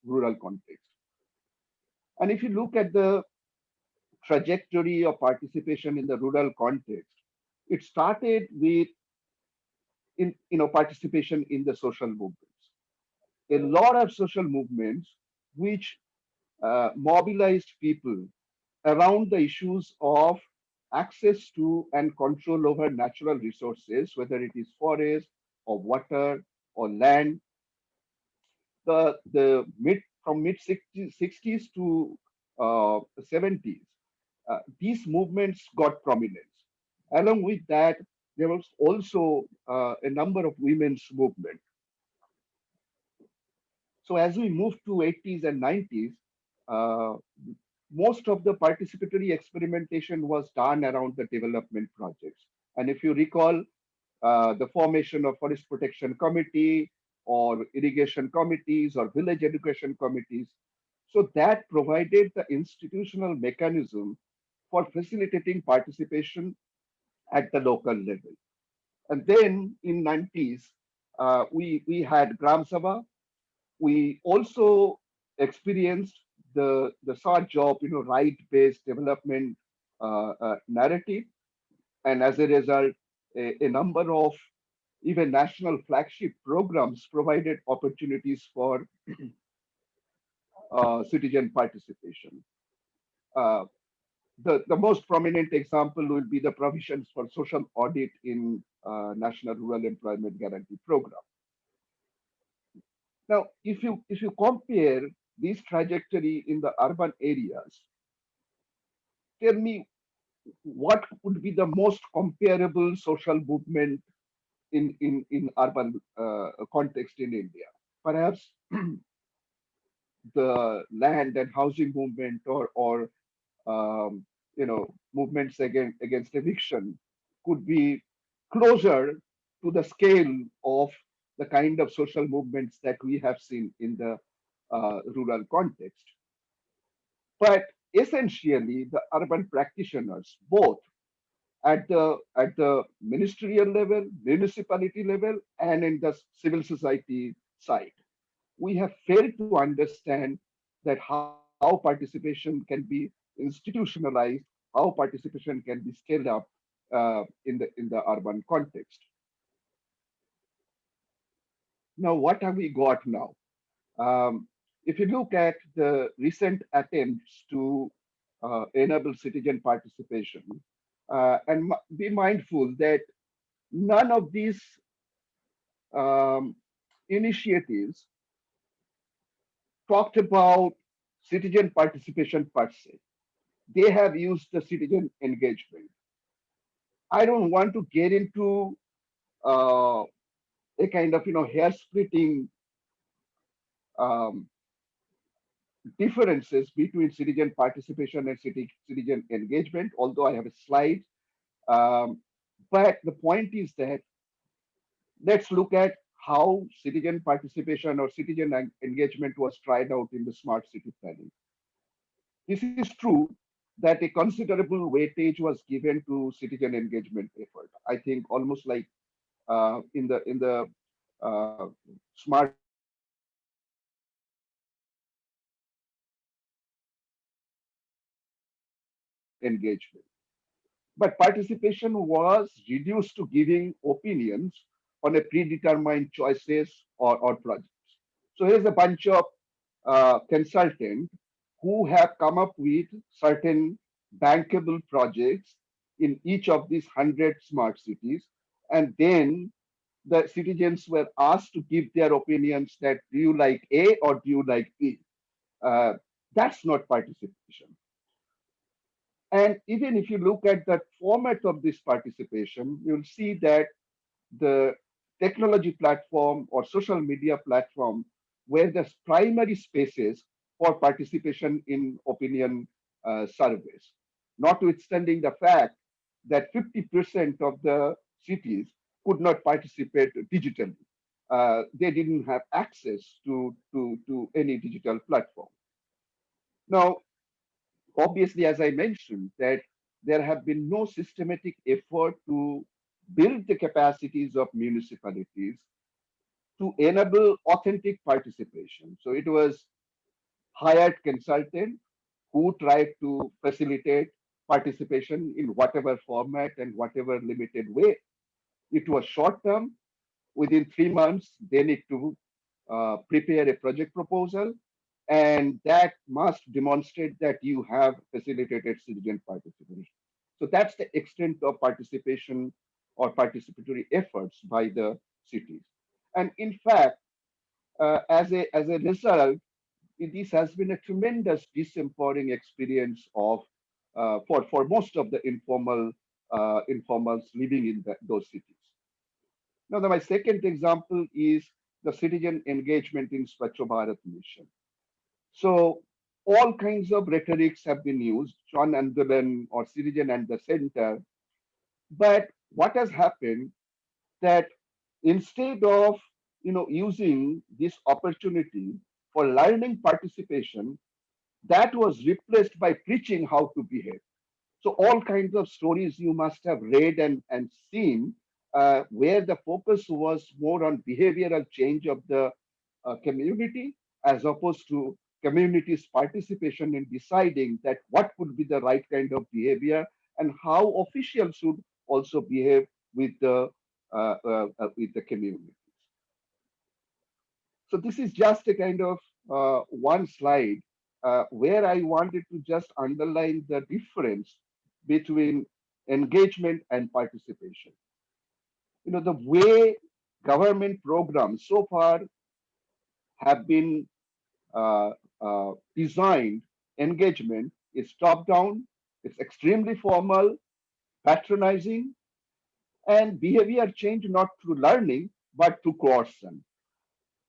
rural context. And if you look at the trajectory of participation in the rural context, it started with participation in the social movements. A lot of social movements which mobilized people around the issues of access to and control over natural resources, whether it is forest or water or land. The mid 60s to 70s, these movements got prominence. Along with that, there was also a number of women's movement. So as we moved to 80s and 90s, uh, most of the participatory experimentation was done around the development projects. And if you recall, the formation of forest protection committee or irrigation committees or village education committees. So that provided the institutional mechanism for facilitating participation at the local level. And then in 90s, we had Gram Sabha. We also experienced the sort of right-based development narrative, and as a result, a number of even national flagship programs provided opportunities for citizen participation. Uh, the most prominent example will be the provisions for social audit in National Rural Employment Guarantee Program. Now, if you compare this trajectory in the urban areas, tell me what would be the most comparable social movement in urban context in India? Perhaps the land and housing movement, or movements against eviction could be closer to the scale of the kind of social movements that we have seen in the rural context. But essentially, the urban practitioners, both at the ministerial level, municipality level, and in the civil society side, we have failed to understand that how participation can be institutionalized, how participation can be scaled up in the urban context. Now, what have we got now? If you look at the recent attempts to enable citizen participation, and be mindful that none of these um, initiatives talked about citizen participation per se. They have used the citizen engagement. I don't want to get into a kind of hair splitting um, differences between citizen participation and citizen engagement, although I have a slide. Um, but the point is that let's look at how citizen participation or citizen engagement was tried out in the smart city planning. This is true that a considerable weightage was given to citizen engagement effort. I think almost like in the uh, smart engagement. But participation was reduced to giving opinions on a predetermined choices or projects. So here's a bunch of consultants who have come up with certain bankable projects in each of these 100 smart cities. And then the citizens were asked to give their opinions that do you like A or do you like B? Uh, that's not participation. And even if you look at the format of this participation, you'll see that the technology platform or social media platform were the primary spaces for participation in opinion surveys, notwithstanding the fact that 50% of the cities could not participate digitally. They didn't have access to any digital platform. Now, obviously, as I mentioned, that there have been no systematic effort to build the capacities of municipalities to enable authentic participation. So it was hired consultant who tried to facilitate participation in whatever format and whatever limited way. It was short term. Within 3 months, they need to prepare a project proposal, and that must demonstrate that you have facilitated citizen participation. So that's the extent of participation or participatory efforts by the cities. And in fact, as a result, this has been a tremendous disempowering experience of for most of the informals living in those cities. Now, my second example is the citizen engagement in Swachh Bharat mission. So all kinds of rhetorics have been used, John Andolan or citizen and the center. But what has happened that instead of using this opportunity for learning participation, that was replaced by preaching how to behave. So all kinds of stories you must have read and seen where the focus was more on behavioral change of the community as opposed to community's participation in deciding that what would be the right kind of behavior and how officials should also behave with the community. So this is just a kind of one slide where I wanted to just underline the difference between engagement and participation. The way government programs so far have been uh, designed, engagement is top down, it's extremely formal, patronizing, and behavior change not through learning, but through coercion.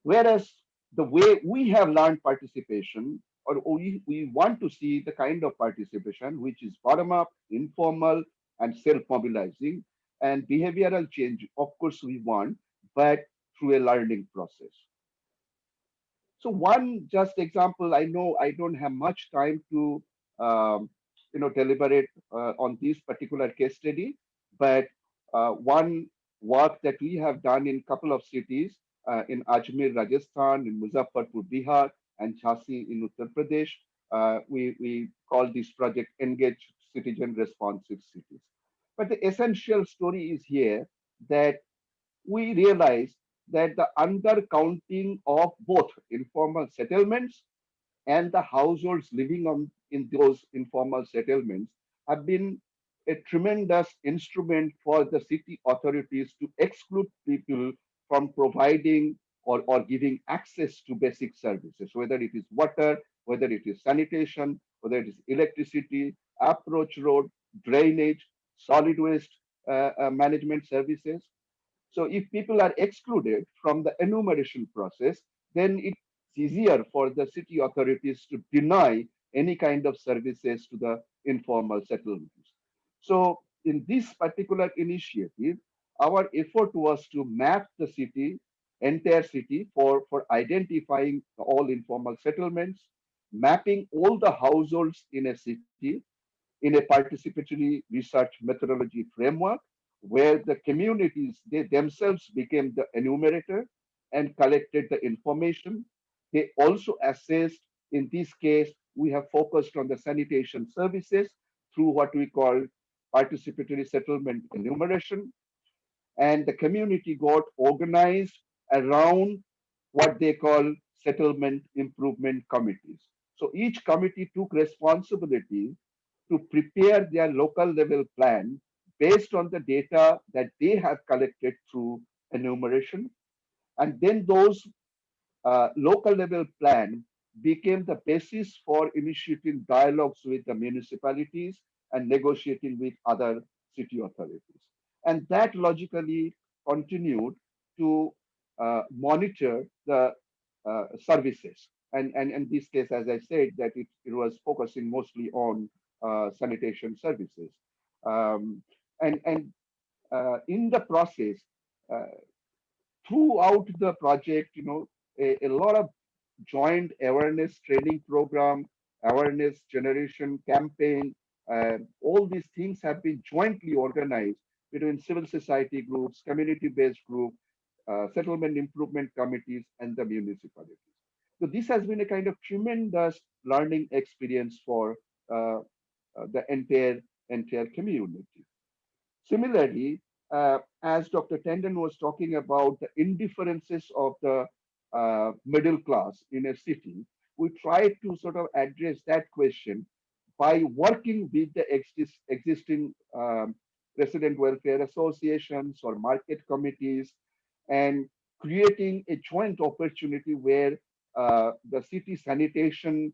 Whereas the way we have learned participation, or we want to see the kind of participation which is bottom up, informal, and self mobilizing, and behavioral change, of course, we want, but through a learning process. So one just example, I know I don't have much time to deliberate on this particular case study, but one work that we have done in a couple of cities in Ajmer, Rajasthan, in Muzaffarpur, Bihar, and Jhansi in Uttar Pradesh, we call this project Engage Citizen Responsive Cities. But the essential story is here that we realize that the undercounting of both informal settlements and the households living in those informal settlements have been a tremendous instrument for the city authorities to exclude people from providing or giving access to basic services, whether it is water, whether it is sanitation, whether it is electricity, approach road, drainage, solid waste management services. So if people are excluded from the enumeration process, then it's easier for the city authorities to deny any kind of services to the informal settlements. So in this particular initiative, our effort was to map the city, entire city for identifying all informal settlements, mapping all the households in a city in a participatory research methodology framework where the communities, they themselves became the enumerator and collected the information. They also assessed, in this case, we have focused on the sanitation services through what we call participatory settlement enumeration. And the community got organized around what they call settlement improvement committees. So each committee took responsibility to prepare their local level plan based on the data that they have collected through enumeration. And then those local level plan became the basis for initiating dialogues with the municipalities and negotiating with other city authorities. And that logically continued to monitor the services. And in this case, as I said, that it was focusing mostly on sanitation services. Um, and in the process, uh, throughout the project, a lot of joint awareness training program, awareness generation campaign, all these things have been jointly organized between civil society groups, community-based groups, settlement improvement committees, and the municipalities. So this has been a kind of tremendous learning experience for the entire community. Similarly, as Dr. Tandon was talking about the indifferences of the middle class in a city, we try to sort of address that question by working with the existing resident welfare associations or market committees and creating a joint opportunity where the city sanitation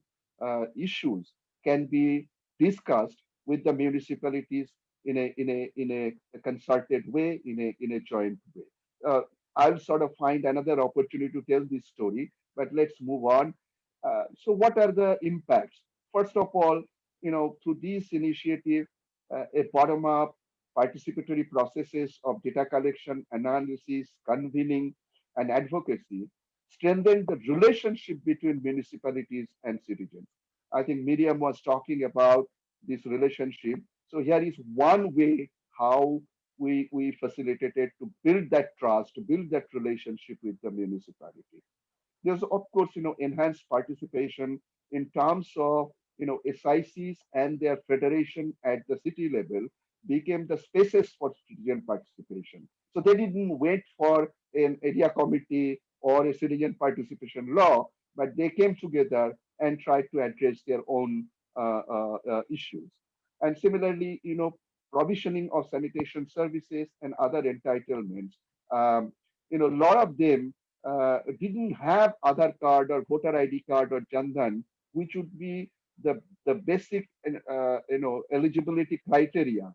issues can be discussed with the municipalities in a concerted way, in a joint way. Uh, I'll sort of find another opportunity to tell this story, but let's move on. So, what are the impacts? First of all, through this initiative, a bottom-up participatory processes of data collection, analysis, convening, and advocacy strengthen the relationship between municipalities and citizens. I think Miriam was talking about this relationship. So here is one way how we facilitated to build that trust, to build that relationship with the municipality. There's of course, enhanced participation in terms of, SICs and their federation at the city level became the spaces for citizen participation. So they didn't wait for an area committee or a citizen participation law, but they came together and tried to address their own issues. And similarly, provisioning of sanitation services and other entitlements. A lot of them didn't have Aadhaar card or voter ID card or Jandan, which would be the basic eligibility criteria.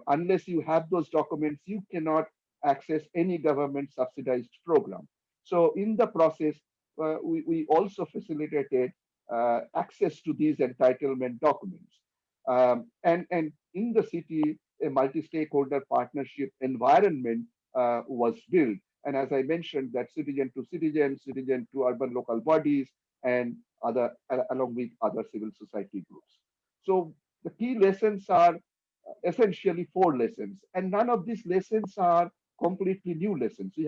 Unless you have those documents, you cannot access any government subsidized program. So in the process, we also facilitated access to these entitlement documents. And in the city, a multi-stakeholder partnership environment was built. And as I mentioned, that citizen to citizen, citizen to urban local bodies, and along with other civil society groups. So the key lessons are essentially four lessons, and none of these lessons are completely new lessons. We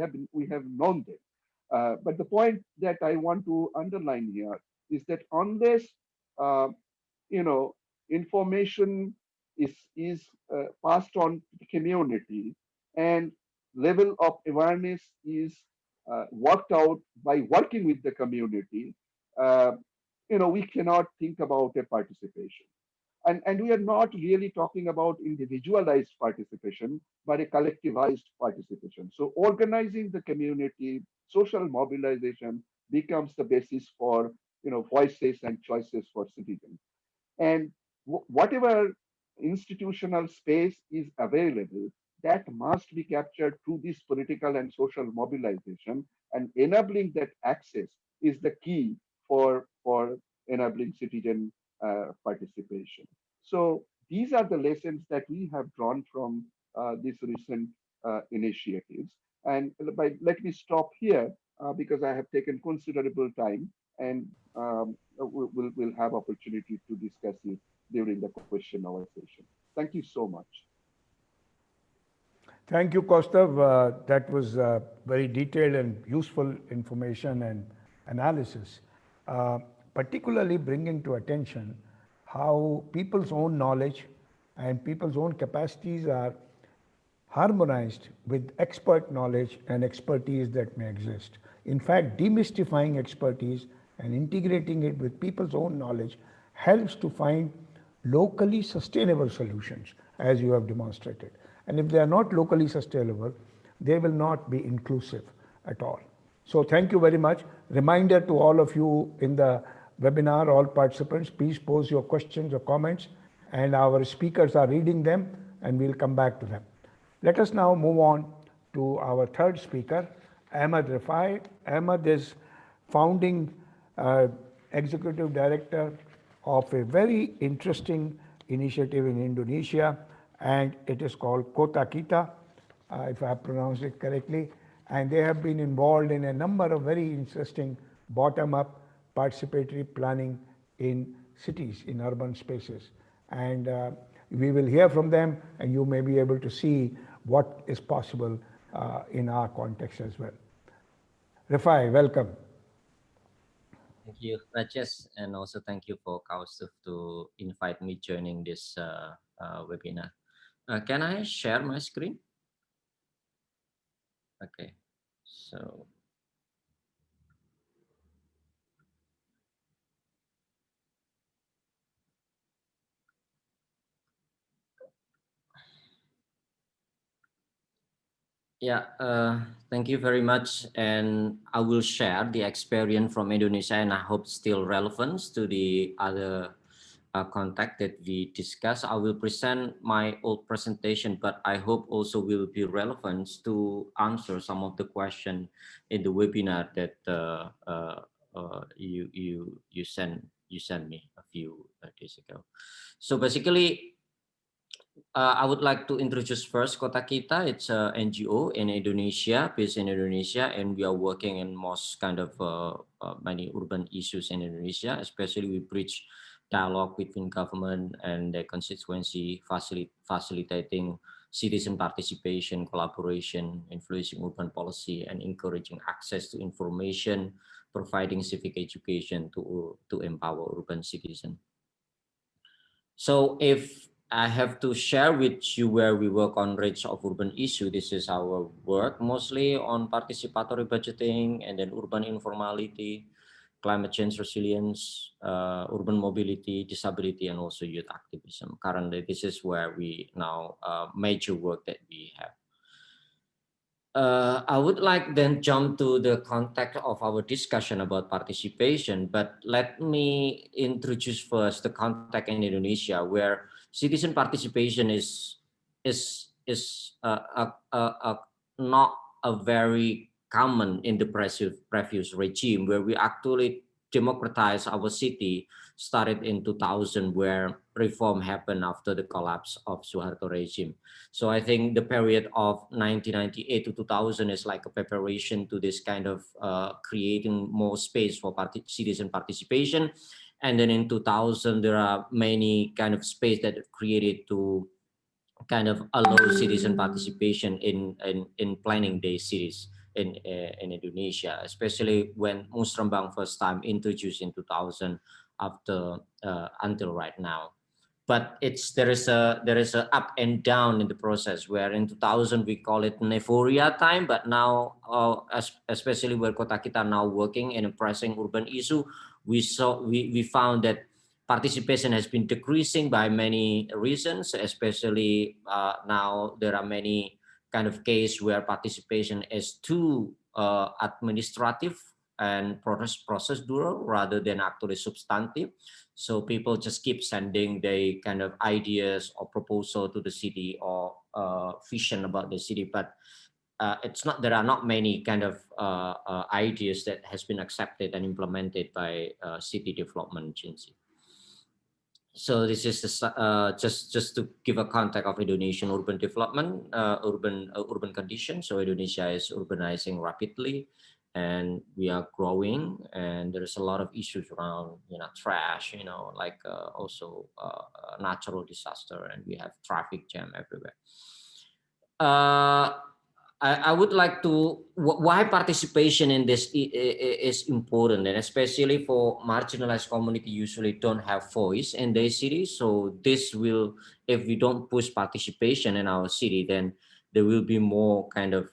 have known them. But the point that I want to underline here is that unless uh, you know information is passed on to the community and level of awareness is worked out by working with the community, uh, we cannot think about a participation. And we are not really talking about individualized participation, but a collectivized participation. So organizing the community, social mobilization becomes the basis for voices and choices for citizens. And whatever institutional space is available, that must be captured through this political and social mobilization, and enabling that access is the key for enabling citizen participation. So these are the lessons that we have drawn from these recent initiatives. And let me stop here because I have taken considerable time, and we'll have opportunity to discuss it during the question hour session. Thank you so much. Thank you, Kaustuv. That was very detailed and useful information and analysis, particularly bringing to attention how people's own knowledge and people's own capacities are harmonized with expert knowledge and expertise that may exist. In fact, demystifying expertise and integrating it with people's own knowledge helps to find locally sustainable solutions, as you have demonstrated. And if they are not locally sustainable, they will not be inclusive at all. So thank you very much. Reminder to all of you in the webinar, all participants, please pose your questions or comments, and our speakers are reading them, and we'll come back to them. Let us now move on to our third speaker, Ahmad Rifai. Ahmad is founding executive director of a very interesting initiative in Indonesia, and it is called Kotakita, if I have pronounced it correctly. And they have been involved in a number of very interesting bottom-up participatory planning in cities, in urban spaces. And we will hear from them, and you may be able to see what is possible in our context as well. Rifai, welcome. Thank you, Rajesh, and also thank you for Kaustuv to invite me joining this webinar. Can I share my screen? Okay, so. Yeah, thank you very much. And I will share the experience from Indonesia, and I hope still relevant to the other contact that we discussed. I will present my old presentation, but I hope also will be relevant to answer some of the questions in the webinar that you sent me a few days ago. So basically, I would like to introduce first Kotakita. It's an NGO in Indonesia, based in Indonesia, and we are working in most kind of many urban issues in Indonesia. Especially, we bridge dialogue between government and the constituency, facilitating citizen participation, collaboration, influencing urban policy, and encouraging access to information, providing civic education to empower urban citizens. So if I have to share with you where we work on range of urban issue, this is our work mostly on participatory budgeting and then urban informality, climate change resilience, urban mobility, disability, and also youth activism. Currently, this is where we now major work that we have. I would like then jump to the context of our discussion about participation, but let me introduce first the context in Indonesia, where citizen participation is not a very common in the previous regime, where we actually democratize our city started in 2000, where reform happened after the collapse of Suharto regime. So I think the period of 1998 to 2000 is like a preparation to this kind of creating more space for citizen participation. And then in 2000, there are many kind of space that created to kind of allow citizen participation in planning day cities in Indonesia, especially when Musrembang first time introduced in 2000 after until right now. but there is a up and down in the process, where in 2000 we call it euphoria time, but now especially where Kotakita are now working in a pressing urban issue, we found that participation has been decreasing by many reasons, especially now there are many kind of case where participation is too administrative and procedural rather than actually substantive. So people just keep sending their kind of ideas or proposal to the city or vision about the city, but there are not many kind of ideas that has been accepted and implemented by city development agency. So this is just to give a context of Indonesian urban development, urban conditions. So Indonesia is urbanizing rapidly, and we are growing, and there's a lot of issues around, trash, like also natural disaster, and we have traffic jam everywhere. I would like to, why participation in this is important, and especially for marginalized community usually don't have voice in their city. So this will, if we don't push participation in our city, then there will be more kind of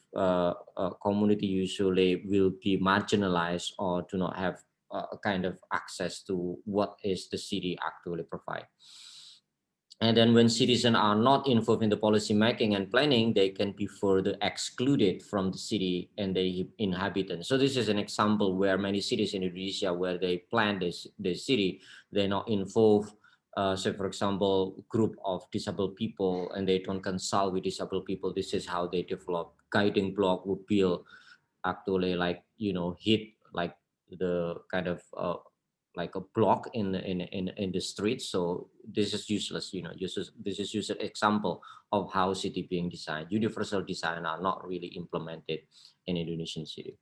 community usually will be marginalized or do not have kind of access to what is the city actually provide. And then when citizens are not involved in the policy making and planning, they can be further excluded from the city and the inhabitants. So this is an example where many cities in Indonesia, where they plan the city, they're not involved. So for example, group of disabled people, and they don't consult with disabled people. This is how they develop. Guiding block would build actually like, hit like the kind of like a block in the streets. So this is useless, this is just an example of how city being designed. Universal design are not really implemented in Indonesian city.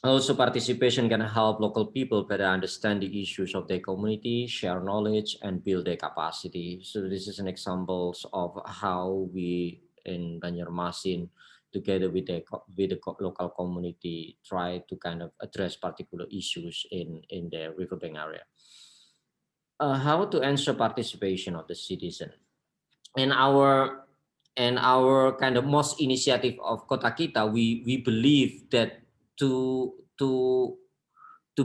Also, participation can help local people better understand the issues of their community, share knowledge, and build their capacity. So this is an example of how we in Banjarmasin, together with the local community, try to kind of address particular issues in the riverbank area. How to ensure participation of the citizen? And our kind of most initiative of Kotakita, we believe that to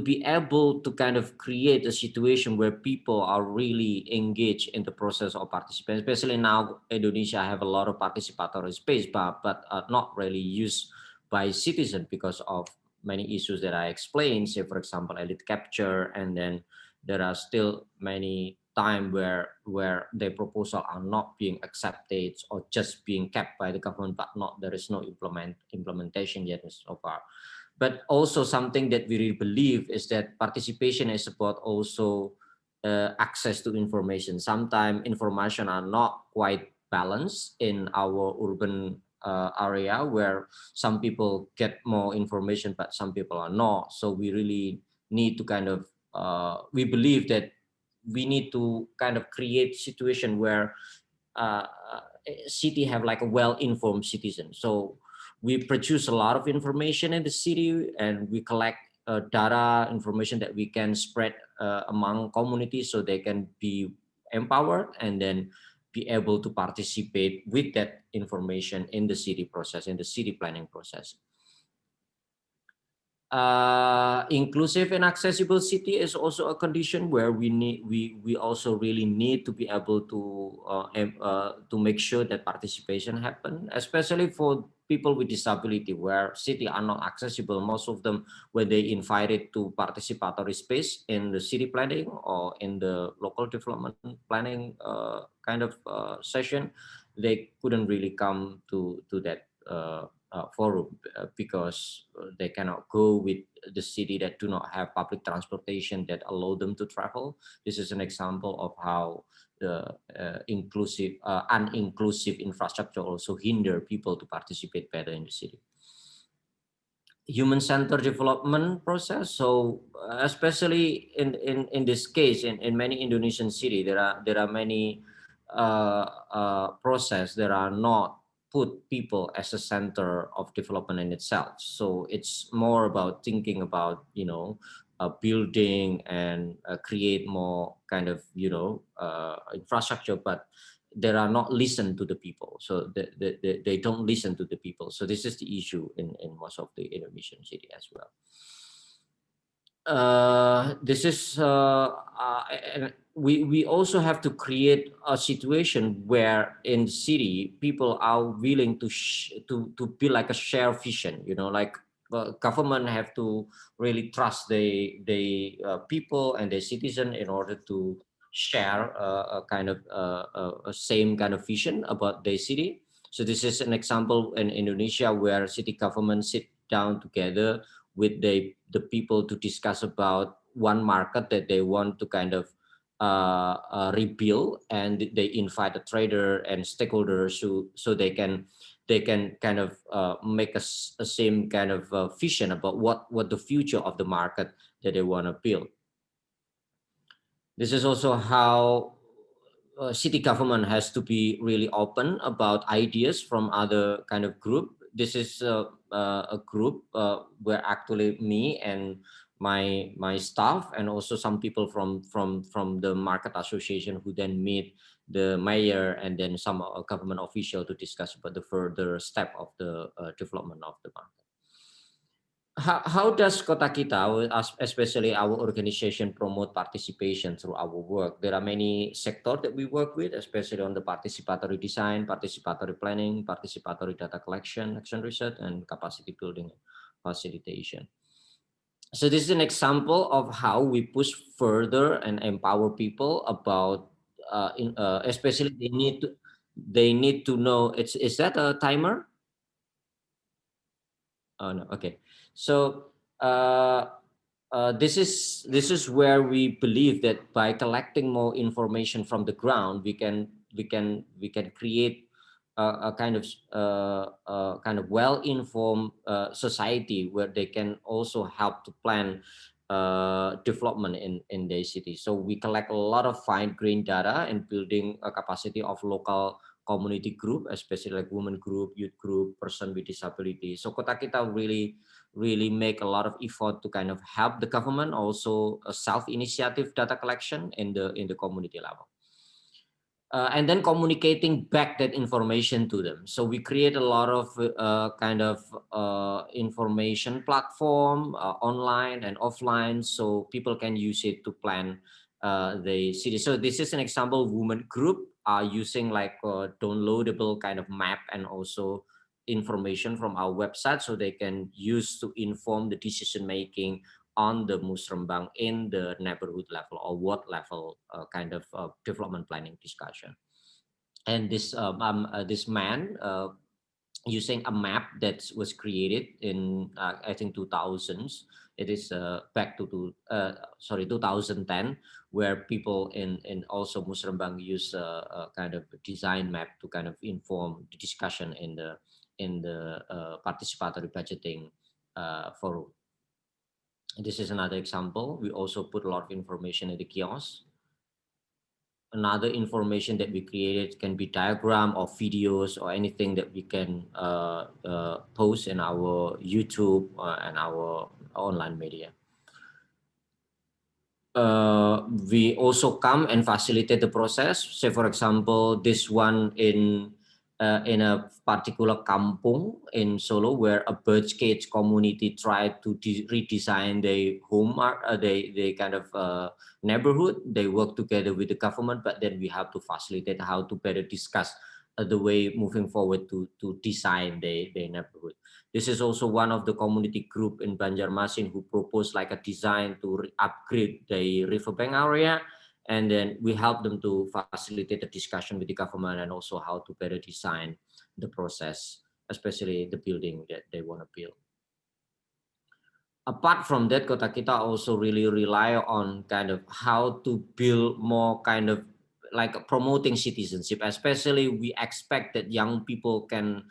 be able to kind of create a situation where people are really engaged in the process of participation, especially now Indonesia have a lot of participatory space, but not really used by citizens because of many issues that I explained, say for example, elite capture, and then there are still many time where their proposal are not being accepted or just being kept by the government, but there is no implementation yet so far. But also something that we really believe is that participation is about also access to information. Sometimes information are not quite balanced in our urban area, where some people get more information, but some people are not. So we really need to kind of, we believe that we need to kind of create situation where city have like a well-informed citizen. So we produce a lot of information in the city, and we collect data information that we can spread among communities so they can be empowered and then be able to participate with that information in the city process, in the city planning process. Inclusive and accessible city is also a condition where we also really need to be able to make sure that participation happen, especially for people with disability, where city are not accessible. Most of them, when they invited to participatory space in the city planning or in the local development planning kind of session, they couldn't really come to that forum because they cannot go with the city that do not have public transportation that allow them to travel. This is an example of how the uninclusive infrastructure also hinder people to participate better in the city. Human-centered development process. So especially in this case, in many Indonesian cities, there are many process that are not put people as a center of development in itself. So it's more about thinking about, building and create more kind of, you know, infrastructure, but they are not listened to the people. So they don't listen to the people. So this is the issue in most of the Indonesian city as well. This is and we also have to create a situation where in the city people are willing to build like a shared vision, you know, like government have to really trust the people and the citizen in order to share a kind of a same kind of vision about the city. So this is an example in Indonesia where city government sit down together with the people to discuss about one market that they want to kind of rebuild, and they invite a trader and stakeholders so they can kind of make a same kind of vision about what the future of the market that they want to build. This is also how city government has to be really open about ideas from other kind of group. This is a group where actually me and my staff and also some people from the market association who then meet the mayor and then some government official to discuss about the further step of the development of the market. How does Kotakita, especially our organization, promote participation through our work? There are many sectors that we work with, especially on the participatory design, participatory planning, participatory data collection, action research, and capacity building facilitation. So this is an example of how we push further and empower people about, especially they need to know. Is that a timer? Oh no, okay. So this is where we believe that by collecting more information from the ground, we can create a kind of well-informed society where they can also help to plan development in their city. So we collect a lot of fine-grained data and building a capacity of local community group, especially like women group, youth group, person with disability. So Kotakita really make a lot of effort to kind of help the government, also a self-initiative data collection in the community level. And then communicating back that information to them. So we create a lot of kind of information platform online and offline, so people can use it to plan the city. So this is an example. Women group are using like a downloadable kind of map and also information from our website, so they can use to inform the decision making on the Musrembang in the neighborhood level or ward level kind of development planning discussion. And this this man using a map that was created in I think 2000s. It is back to 2010, where people in also Musrembang use a kind of design map to kind of inform the discussion in the participatory budgeting forum. This is another example. We also put a lot of information in the kiosk. Another information that we created can be diagram or videos or anything that we can post in our YouTube and our online media. We also come and facilitate the process. Say, for example, this one in a particular kampung in Solo, where a birch cage community tried to redesign their home, they kind of neighborhood. They work together with the government, but then we have to facilitate how to better discuss the way moving forward to design the neighborhood. This is also one of the community group in Banjarmasin who proposed like a design to upgrade the riverbank area. And then we help them to facilitate the discussion with the government and also how to better design the process, especially the building that they want to build. Apart from that, Kotakita also really rely on kind of how to build more kind of like promoting citizenship. Especially we expect that young people can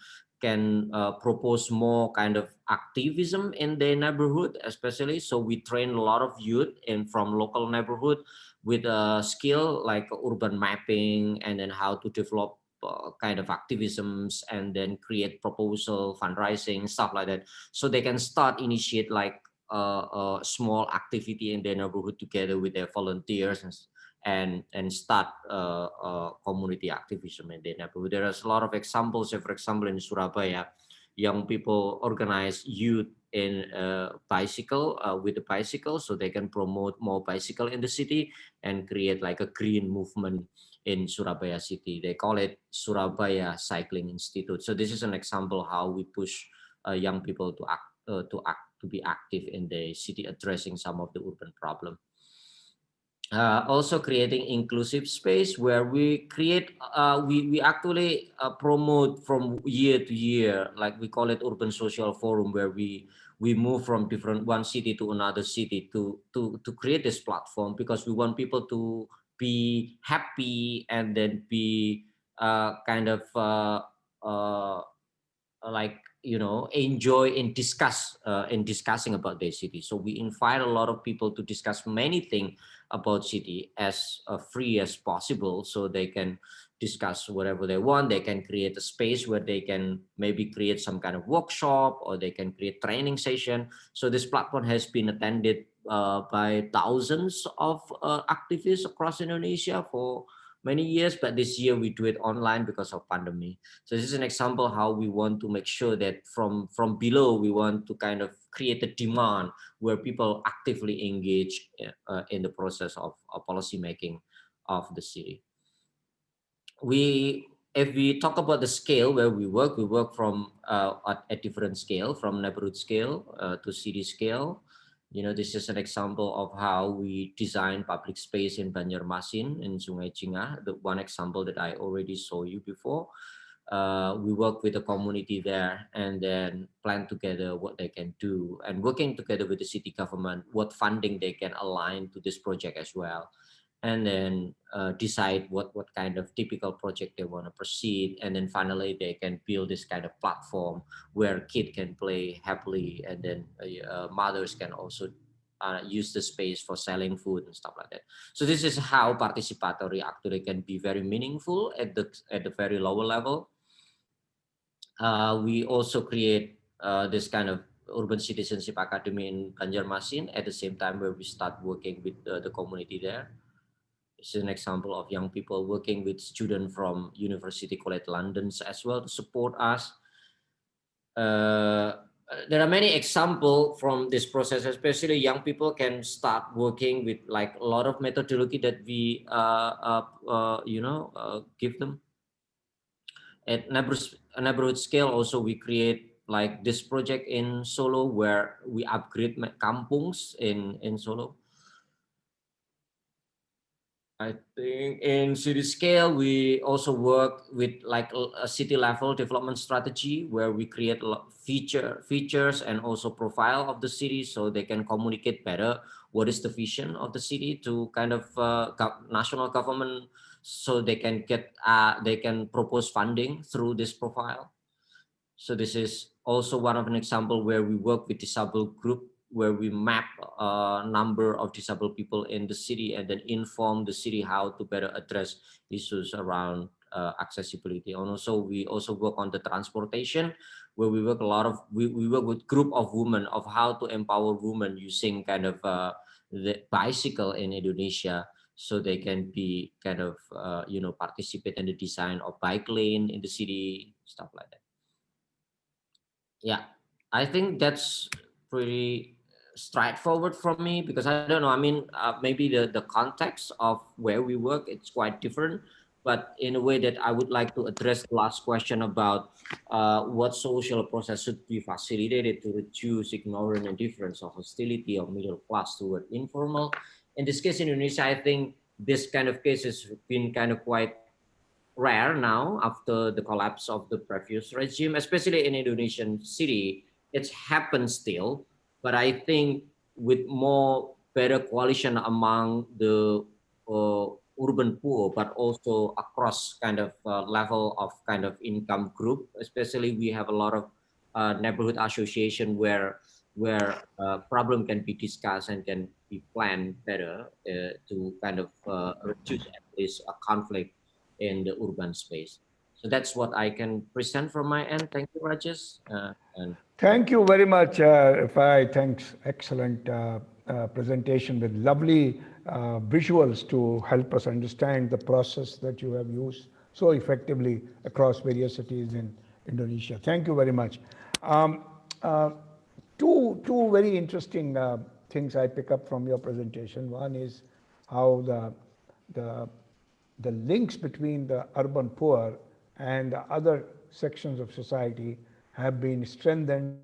propose more kind of activism in their neighborhood, especially. So we train a lot of youth from local neighborhood with a skill like urban mapping, and then how to develop kind of activisms and then create proposal, fundraising, stuff like that. So they can start initiate like small activity in their neighborhood together with their volunteers and start community activism in their neighborhood. There is a lot of examples. For example, in Surabaya, young people organize youth in bicycle with a bicycle, so they can promote more bicycle in the city and create like a green movement in Surabaya city. They call it Surabaya Cycling Institute. So this is an example how we push young people to be active in the city, addressing some of the urban problem. Also creating inclusive space where we create, we actually promote from year to year, like we call it urban social forum, where we move from one city to another city to create this platform, because we want people to be happy and then be kind of like, you know, enjoy and discuss in discussing about their city. So we invite a lot of people to discuss many things about city as free as possible, so they can discuss whatever they want. They can create a space where they can maybe create some kind of workshop, or they can create training session. So this platform has been attended by thousands of activists across Indonesia for many years, but this year we do it online because of pandemic. So this is an example how we want to make sure that from below, we want to kind of create a demand where people actively engage in the process of policy making of the city. If we talk about the scale where we work from at different scale, from neighborhood scale to city scale. You know, this is an example of how we design public space in Banjarmasin, in Sungai Cingah, the one example that I already saw you before. We work with the community there and then plan together what they can do, and working together with the city government, what funding they can align to this project as well. And then decide what kind of typical project they want to proceed. And then finally, they can build this kind of platform where kids can play happily, and then mothers can also use the space for selling food and stuff like that. So this is how participatory actually can be very meaningful at the very lower level. We also create this kind of urban citizenship academy in Banjarmasin at the same time, where we start working with the community there. This is an example of young people working with students from University College London as well to support us. There are many examples from this process, especially young people can start working with like a lot of methodology that we give them. At neighborhood scale also, we create like this project in Solo where we upgrade kampungs in Solo. I think in city scale, we also work with like a city level development strategy where we create features and also profile of the city, so they can communicate better what is the vision of the city to kind of national government, so they can they can propose funding through this profile. So this is also one of an example where we work with disabled group, where we map a number of disabled people in the city and then inform the city how to better address issues around accessibility. And also we also work on the transportation, where we work we work with group of women of how to empower women using kind of the bicycle in Indonesia, so they can be kind of participate in the design of bike lane in the city, stuff like that. Yeah, I think that's pretty straightforward from me, because I don't know, I mean, maybe the context of where we work, it's quite different, but in a way that I would like to address the last question about what social process should be facilitated to reduce ignorance, indifference, or hostility of middle class toward informal. In this case in Indonesia, I think this kind of case has been kind of quite rare now after the collapse of the previous regime, especially in Indonesian city. It's happened still, but I think with more better coalition among the urban poor, but also across kind of level of kind of income group. Especially we have a lot of neighborhood association where problem can be discussed and can be planned better to kind of reduce at least a conflict in the urban space. So that's what I can present from my end. Thank you, Rajesh. And Thank you very much, Rifai. Thanks. Excellent presentation with lovely visuals to help us understand the process that you have used so effectively across various cities in Indonesia. Thank you very much. Um, uh, two very interesting things I pick up from your presentation. One is how the the links between the urban poor and the other sections of society have been strengthened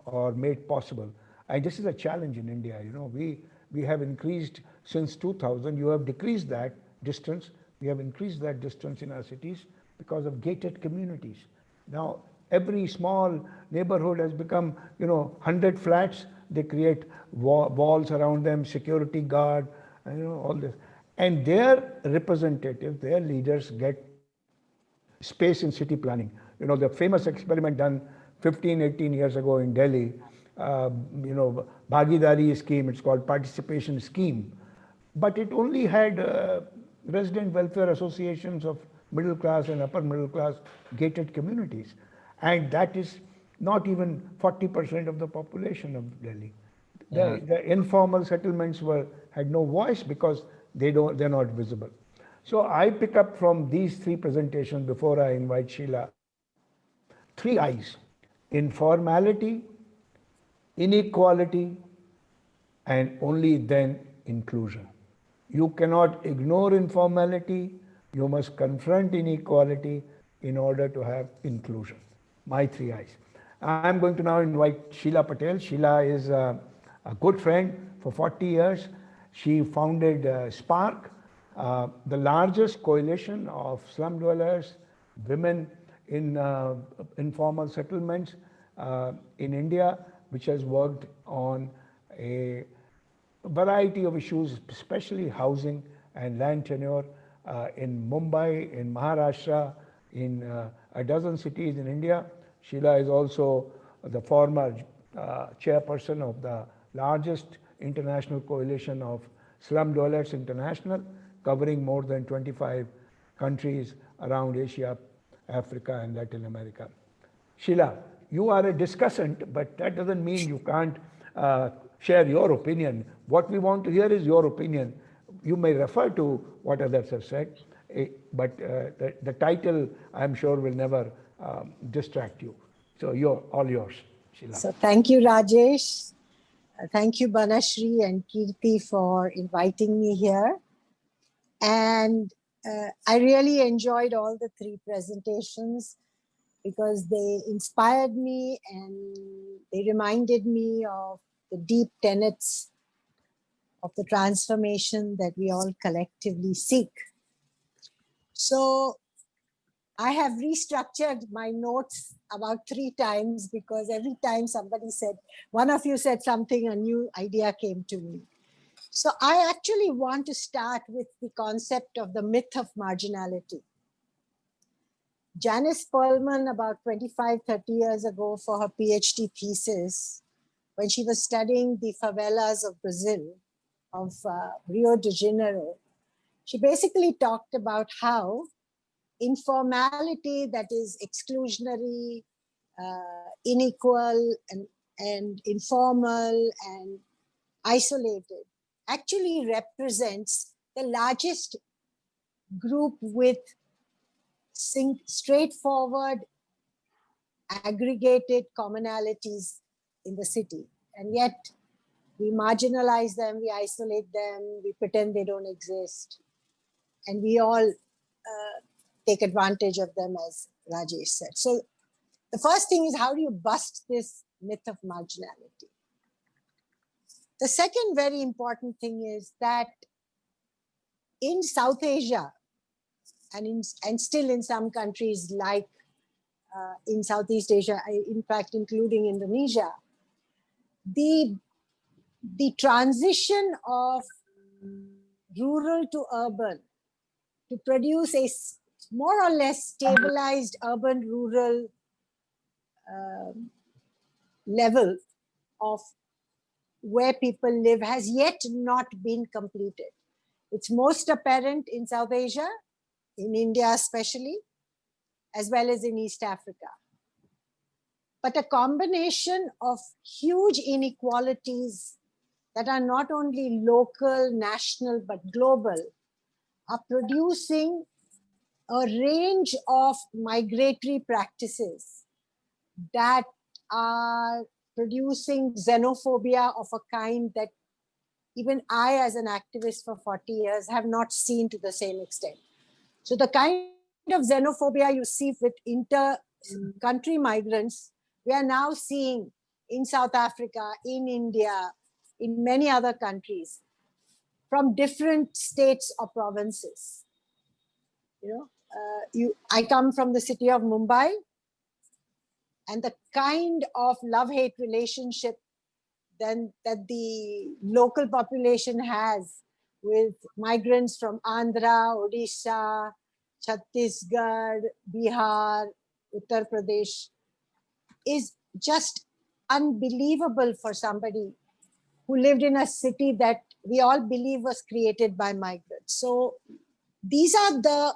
or made possible. And this is a challenge in India. You know, we have increased since 2000. You have decreased that distance. We have increased that distance in our cities because of gated communities. Now, every small neighborhood has become, 100 flats. They create walls around them, security guard, all this. And their representatives, their leaders get space in city planning. You know, the famous experiment done 15, 18 years ago in Delhi, Bhagidari scheme, it's called participation scheme. But it only had resident welfare associations of middle class and upper middle class gated communities. And that is not even 40% of the population of Delhi. The informal settlements had no voice because they're not visible. So I pick up from these three presentations before I invite Sheela, three I's: informality, inequality, and only then inclusion. You cannot ignore informality, you must confront inequality in order to have inclusion. My three I's. I'm going to now invite Sheela Patel. Sheela is a good friend for 40 years. She founded SPARC, the largest coalition of slum dwellers, women in informal settlements in India, which has worked on a variety of issues, especially housing and land tenure in Mumbai, in Maharashtra, in a dozen cities in India. Sheela is also the former chairperson of the largest international coalition of slum dwellers international, covering more than 25 countries around Asia, Africa, and Latin America. Sheela, you are a discussant, but that doesn't mean you can't share your opinion. What we want to hear is your opinion. You may refer to what others have said, but the title, I'm sure, will never distract you. So all yours, Sheela. So thank you, Rajesh. Thank you, Banashri and Kirti, for inviting me here. And I really enjoyed all the three presentations because they inspired me and they reminded me of the deep tenets of the transformation that we all collectively seek. So I have restructured my notes about 3 times because every time somebody said, one of you said something, a new idea came to me. So I actually want to start with the concept of the myth of marginality. Janice Perlman, about 25, 30 years ago for her PhD thesis, when she was studying the favelas of Brazil, of Rio de Janeiro, she basically talked about how informality that is exclusionary, unequal, and informal and isolated actually represents the largest group with straightforward, aggregated commonalities in the city. And yet we marginalize them, we isolate them, we pretend they don't exist. And we all take advantage of them, as Rajesh said. So the first thing is, how do you bust this myth of marginality? The second very important thing is that in South Asia, and still in some countries like in Southeast Asia, in fact, including Indonesia, the transition of rural to urban to produce a more or less stabilized urban-rural level of where people live has yet not been completed. It's most apparent in South Asia, in India especially, as well as in East Africa. but a combination of huge inequalities that are not only local, national, but global, are producing a range of migratory practices that are producing xenophobia of a kind that even I, as an activist for 40 years, have not seen to the same extent. So the kind of xenophobia you see with inter-country migrants, we are now seeing in South Africa, in India, in many other countries, from different states or provinces. I come from the city of Mumbai, and the kind of love-hate relationship then that the local population has with migrants from Andhra, Odisha, Chhattisgarh, Bihar, Uttar Pradesh is just unbelievable for somebody who lived in a city that we all believe was created by migrants. So these are the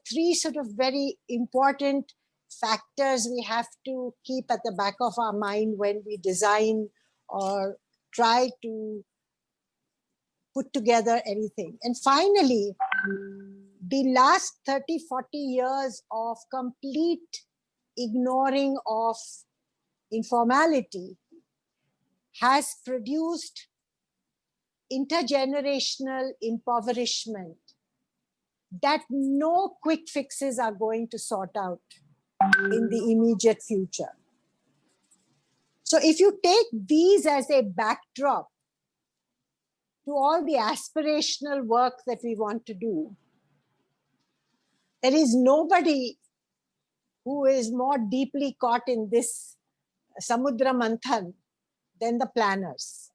three sort of very important factors we have to keep at the back of our mind when we design or try to put together anything. And finally, the last 30, 40 years of complete ignoring of informality has produced intergenerational impoverishment that no quick fixes are going to sort out in the immediate future. So if you take these as a backdrop to all the aspirational work that we want to do, there is nobody who is more deeply caught in this Samudra Manthan than the planners.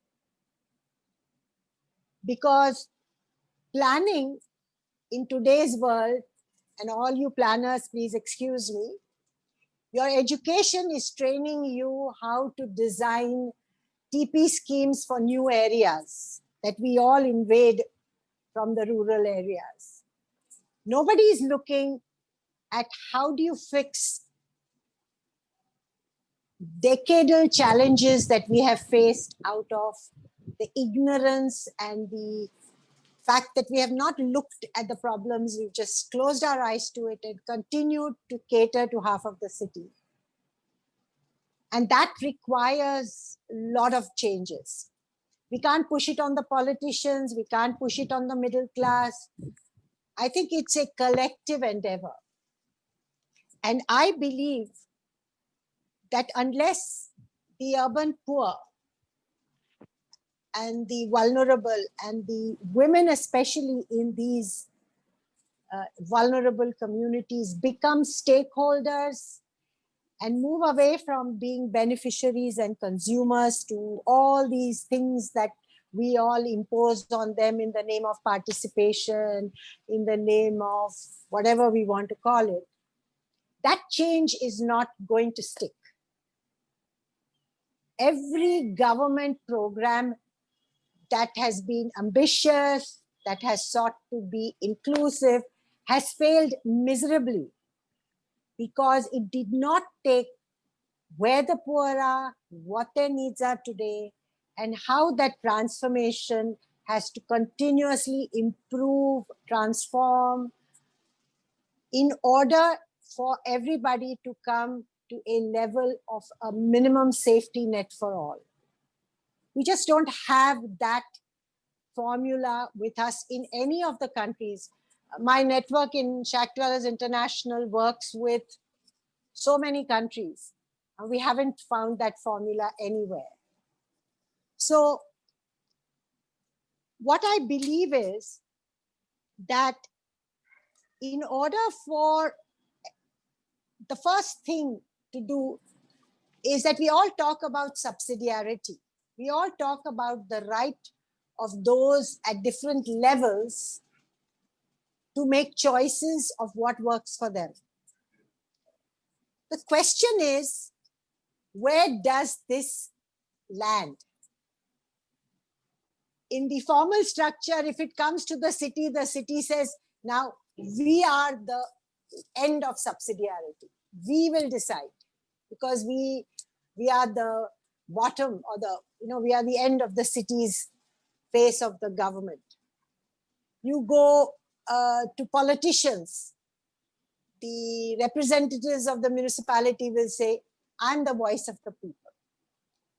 Because planning in today's world, and all you planners, please excuse me, your education is training you how to design TP schemes for new areas that we all invade from the rural areas. Nobody is looking at how do you fix decadal challenges that we have faced out of the ignorance and the fact that we have not looked at the problems, we've just closed our eyes to it and continued to cater to half of the city. And that requires a lot of changes. We can't push it on the politicians, we can't push it on the middle class. I think it's a collective endeavor. And I believe that unless the urban poor and the vulnerable and the women, especially in these vulnerable communities, become stakeholders and move away from being beneficiaries and consumers to all these things that we all impose on them in the name of participation, in the name of whatever we want to call it, that change is not going to stick. Every government program that has been ambitious, that has sought to be inclusive, has failed miserably because it did not take where the poor are, what their needs are today, and how that transformation has to continuously improve, transform, in order for everybody to come to a level of a minimum safety net for all. We just don't have that formula with us in any of the countries. My network in Shack Dwellers International works with so many countries, and we haven't found that formula anywhere. So what I believe is that in order for the first thing to do is that we all talk about subsidiarity. We all talk about the right of those at different levels to make choices of what works for them. The question is, where does this land? In the formal structure, if it comes to the city says, now we are the end of subsidiarity. We will decide. because we are the bottom, or we are the end of the city's face of the government. You go to politicians, the representatives of the municipality will say, I'm the voice of the people.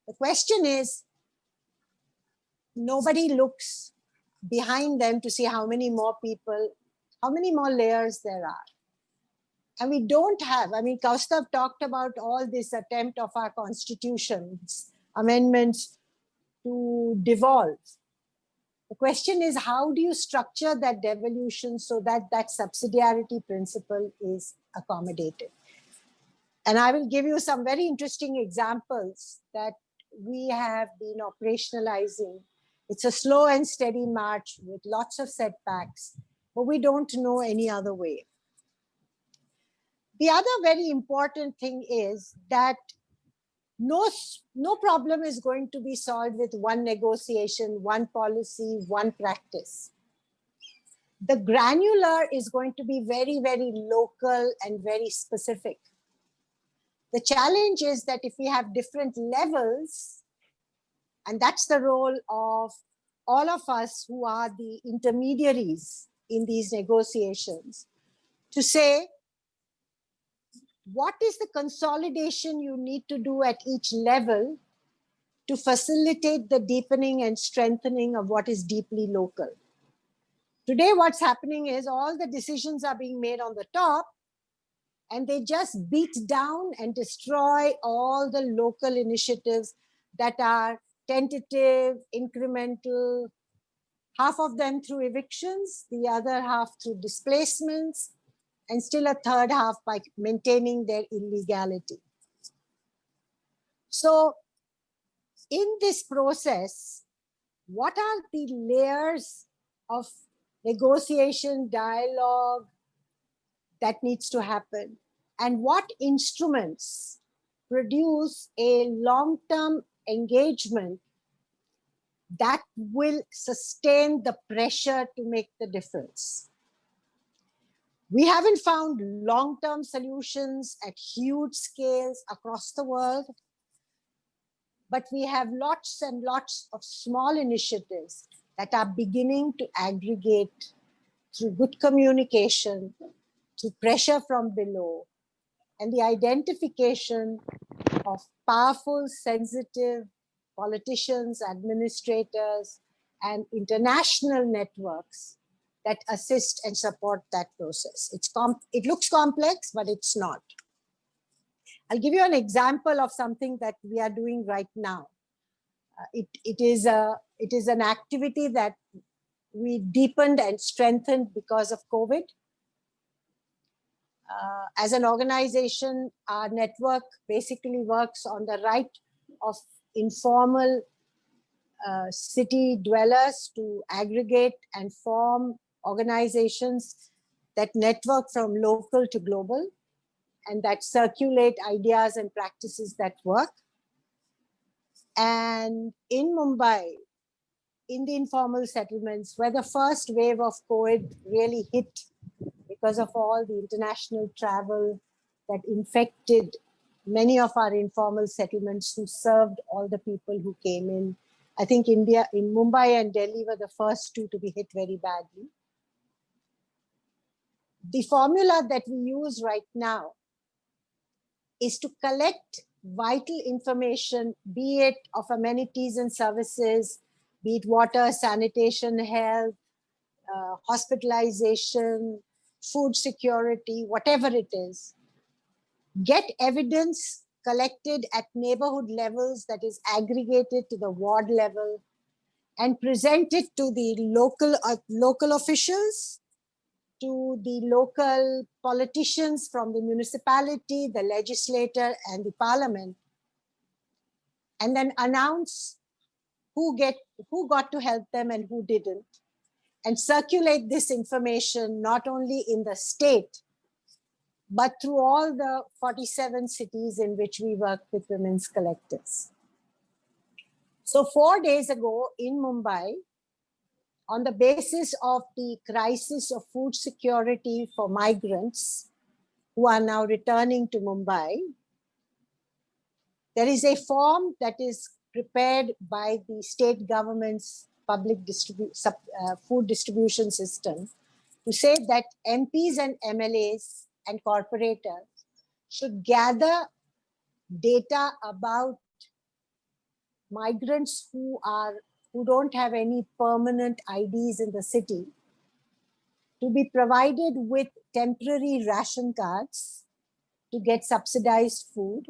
The question is, nobody looks behind them to see how many more people, how many more layers there are. And we don't have, Kaustuv talked about all this attempt of our constitution's amendments to devolve. The question is, how do you structure that devolution so that that subsidiarity principle is accommodated? And I will give you some very interesting examples that we have been operationalizing. It's a slow and steady march with lots of setbacks, but we don't know any other way. The other very important thing is that no problem is going to be solved with one negotiation, one policy, one practice. The granular is going to be very, very local and very specific. The challenge is that if we have different levels, and that's the role of all of us who are the intermediaries in these negotiations, to say, what is the consolidation you need to do at each level to facilitate the deepening and strengthening of what is deeply local? Today, what's happening is all the decisions are being made on the top, and they just beat down and destroy all the local initiatives that are tentative, incremental, half of them through evictions, the other half through displacements, and still a third half by maintaining their illegality. So in this process, what are the layers of negotiation, dialogue that needs to happen? And what instruments produce a long-term engagement that will sustain the pressure to make the difference? We haven't found long-term solutions at huge scales across the world, but we have lots and lots of small initiatives that are beginning to aggregate through good communication, through pressure from below, and the identification of powerful, sensitive politicians, administrators, and international networks that assist and support that process. It looks complex, but it's not. I'll give you an example of something that we are doing right now. It is an activity that we deepened and strengthened because of COVID. As an organization, our network basically works on the right of informal city dwellers to aggregate and form organizations that network from local to global and that circulate ideas and practices that work. And in Mumbai, in the informal settlements, where the first wave of COVID really hit because of all the international travel that infected many of our informal settlements who served all the people who came in. I think India, in Mumbai and Delhi were the first two to be hit very badly. The formula that we use right now is to collect vital information, be it of amenities and services, be it water, sanitation, health, hospitalization, food security, whatever it is. Get evidence collected at neighborhood levels that is aggregated to the ward level and present it to the local officials, to the local politicians from the municipality, the legislator, and the parliament, and then announce who got to help them and who didn't, and circulate this information not only in the state, but through all the 47 cities in which we work with women's collectives. So 4 days ago in Mumbai, on the basis of the crisis of food security for migrants who are now returning to Mumbai, There is a form that is prepared by the state government's food distribution system to say that MPs and MLAs and corporators should gather data about migrants who don't have any permanent IDs in the city, to be provided with temporary ration cards to get subsidized food,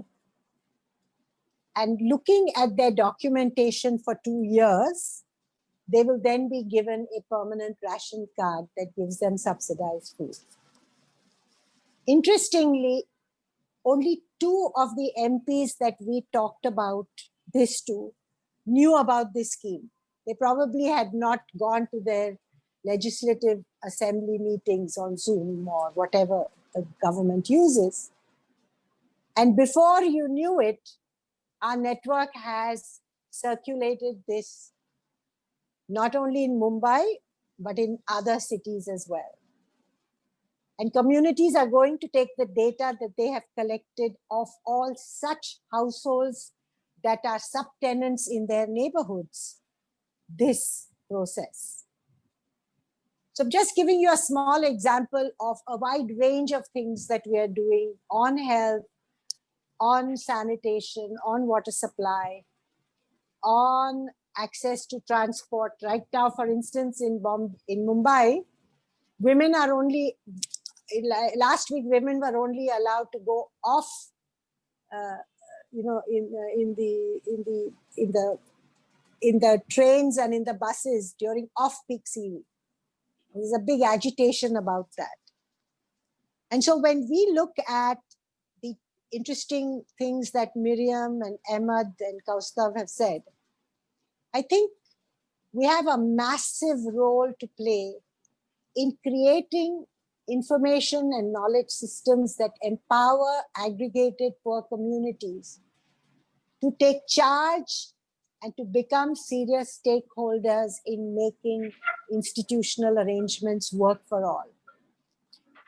and looking at their documentation for 2 years, they will then be given a permanent ration card that gives them subsidized food. Interestingly, only 2 of the MPs that we talked about this to knew about this scheme. They probably had not gone to their legislative assembly meetings on Zoom or whatever the government uses. And before you knew it, our network has circulated this not only in Mumbai, but in other cities as well. And communities are going to take the data that they have collected of all such households that are subtenants in their neighborhoods, this process. So I'm just giving you a small example of a wide range of things that we are doing on health, on sanitation, on water supply, on access to transport. Right now, for instance, in Mumbai, women are only, last week, women were only allowed to go off, in the trains and in the buses during off-peak season. There's a big agitation about that. And so when we look at the interesting things that Mirjam and Ahmad and Kaustuv have said, I think we have a massive role to play in creating information and knowledge systems that empower aggregated poor communities to take charge and to become serious stakeholders in making institutional arrangements work for all.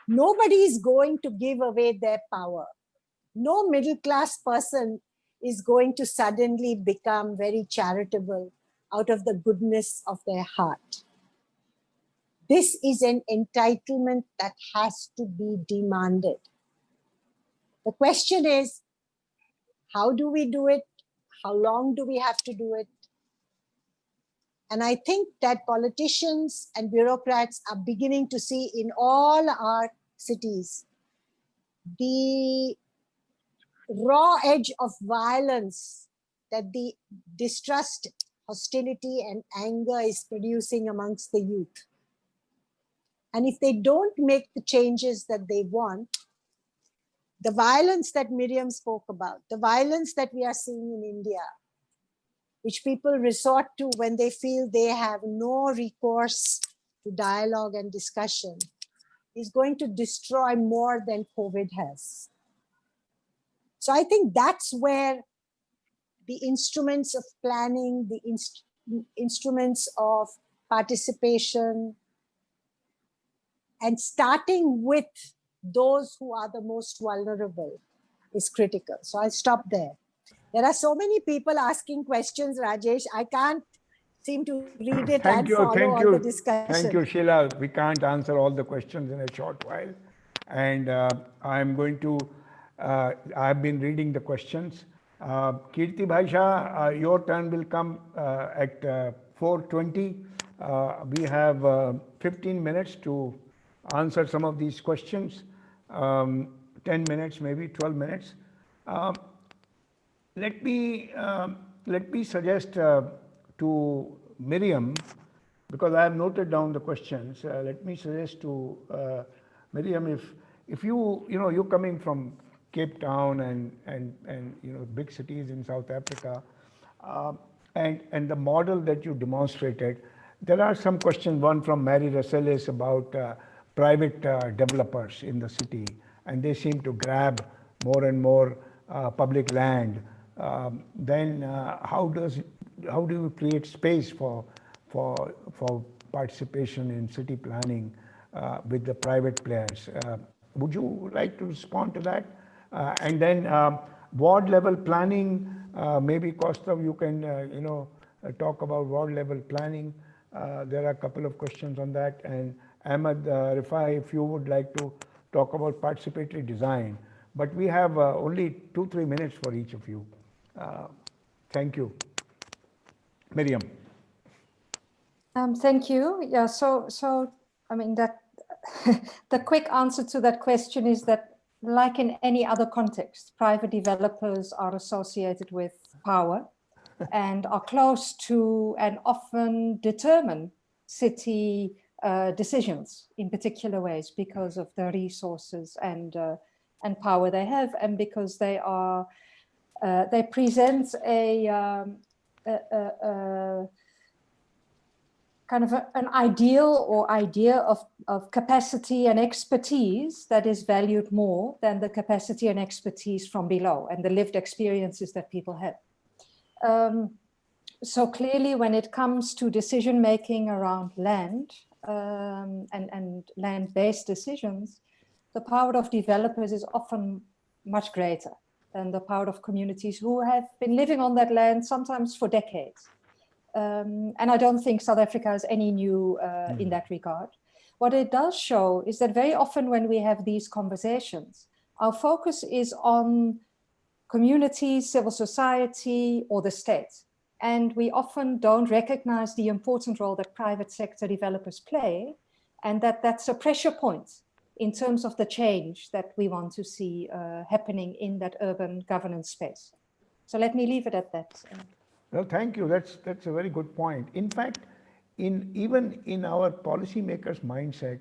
Nobody is going to give away their power. No middle-class person is going to suddenly become very charitable out of the goodness of their heart. This is an entitlement that has to be demanded. The question is, how do we do it? How long do we have to do it? And I think that politicians and bureaucrats are beginning to see in all our cities the raw edge of violence that the distrust, hostility, and anger is producing amongst the youth. And if they don't make the changes that they want, the violence that Mirjam spoke about, the violence that we are seeing in India, which people resort to when they feel they have no recourse to dialogue and discussion, is going to destroy more than COVID has. So I think that's where the instruments of planning, the instruments of participation, and starting with those who are the most vulnerable is critical. So I'll stop there. There are so many people asking questions, Rajesh. I can't seem to read it and follow all the discussion. Thank you, Sheela. We can't answer all the questions in a short while. And I'm going to, I've been reading the questions. Kirti Bhaisha, your turn will come at 4:20. We have 15 minutes to answer some of these questions. 10 minutes, maybe 12 minutes. Let me suggest to Mirjam, because I have noted down the questions. Let me suggest to Mirjam, if you're coming from Cape Town and big cities in South Africa, and the model that you demonstrated, there are some questions. One from Mary Russell is about private developers in the city, and they seem to grab more and more public land. Then how do you create space for participation in city planning with the private players? Would you like to respond to that? And then ward level planning, maybe Kaustuv, you can, talk about ward level planning. There are a couple of questions on that. And Ahmad, Rifai, if you would like to talk about participatory design. But we have only 2-3 minutes for each of you. Thank you. Mirjam. Thank you. Yeah, so I mean that the quick answer to that question is that, like in any other context, private developers are associated with power and are close to and often determine city decisions in particular ways because of the resources and power they have, and because they are they present a kind of an ideal or idea of capacity and expertise that is valued more than the capacity and expertise from below and the lived experiences that people have. So clearly, when it comes to decision making around land and land-based decisions, the power of developers is often much greater than the power of communities who have been living on that land sometimes for decades. And I don't think South Africa is any new in that regard. What it does show is that very often when we have these conversations, our focus is on communities, civil society, or the state. And we often don't recognize the important role that private sector developers play, and that that's a pressure point in terms of the change that we want to see happening in that urban governance space. So let me leave it at that. Well, thank you. That's a very good point. In fact, even in our policymakers' mindset,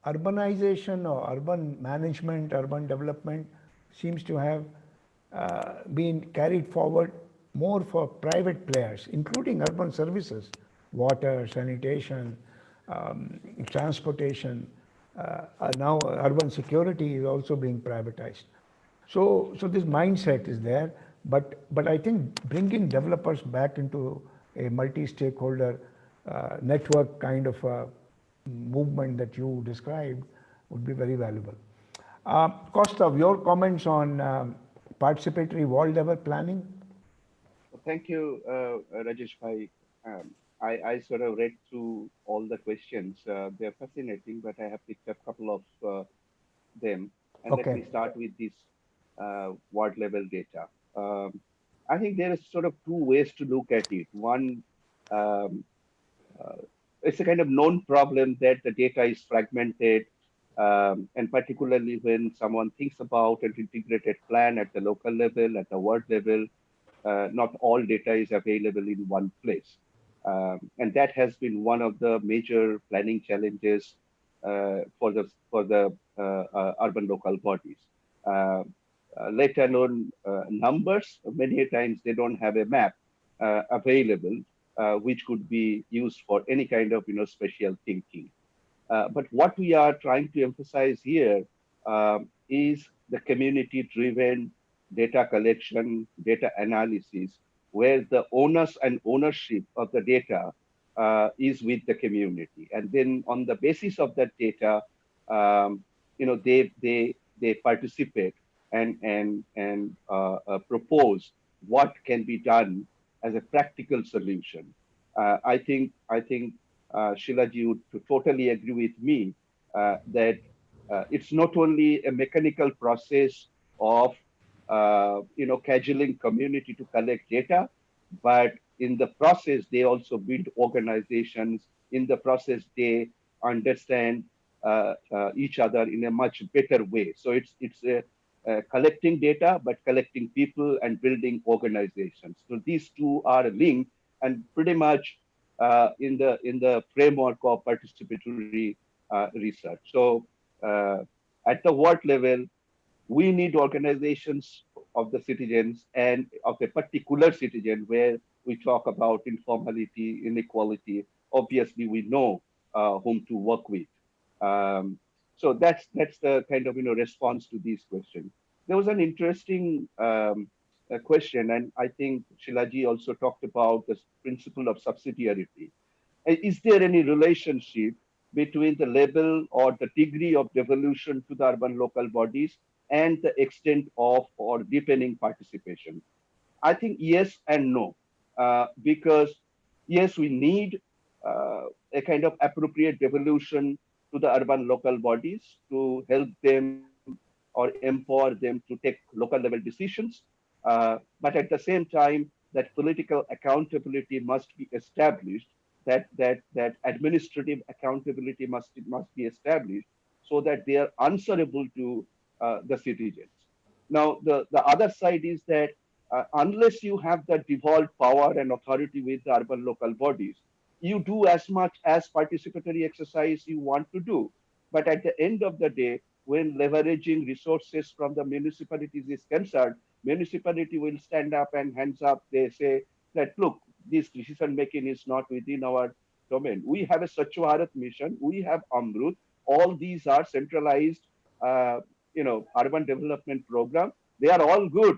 urbanization or urban management, urban development seems to have been carried forward more for private players, including urban services, water, sanitation, transportation. Now urban security is also being privatized. So this mindset is there, but I think bringing developers back into a multi-stakeholder network kind of movement that you described would be very valuable. Kaustuv, your comments on participatory ward level planning? Thank you, Rajesh bhai. I sort of read through all the questions. They're fascinating, but I have picked up a couple of them. And Okay. let me start with this ward level data. I think there is sort of two ways to look at it. One, it's a kind of known problem that the data is fragmented, and particularly when someone thinks about an integrated plan at the local level, at the ward level, not all data is available in one place. And that has been one of the major planning challenges for the urban local bodies. Let alone numbers, many times they don't have a map available, which could be used for any kind of spatial thinking. But what we are trying to emphasize here is the community-driven data collection, data analysis, where the onus and ownership of the data is with the community. And then on the basis of that data, they participate and propose what can be done as a practical solution. I think Sheela ji would totally agree with me that it's not only a mechanical process of scheduling community to collect data, but in the process they also build organizations. In the process they understand each other in a much better way. So it's collecting data, but collecting people and building organizations. So these two are linked and pretty much in the framework of participatory research. So at the ward level, we need organizations of the citizens and of a particular citizen where we talk about informality, inequality. Obviously, we know whom to work with. So that's the kind of response to these questions. There was an interesting question, and I think Sheela ji also talked about the principle of subsidiarity. Is there any relationship between the level or the degree of devolution to the urban local bodies and the extent of or deepening participation? I think yes and no, because yes, we need a kind of appropriate devolution to the urban local bodies to help them or empower them to take local level decisions. But at the same time, that political accountability must be established, that administrative accountability must be established so that they are answerable to the citizens. Now, the other side is that unless you have the devolved power and authority with the urban local bodies, you do as much as participatory exercise you want to do. But at the end of the day, when leveraging resources from the municipalities is concerned, municipality will stand up and hands up. They say that, look, this decision making is not within our domain. We have a Swachh Bharat mission. We have Amrut. All these are centralized, urban development program. They are all good,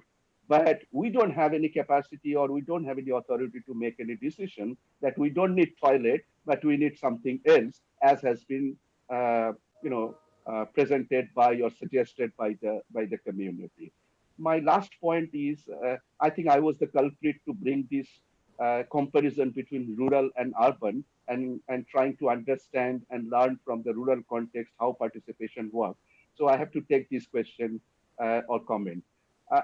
but we don't have any capacity or we don't have any authority to make any decision that we don't need toilet, but we need something else, as has been, presented by or suggested by the community. My last point is, I think I was the culprit to bring this comparison between rural and urban, and trying to understand and learn from the rural context how participation works. So I have to take this question or comment. Uh,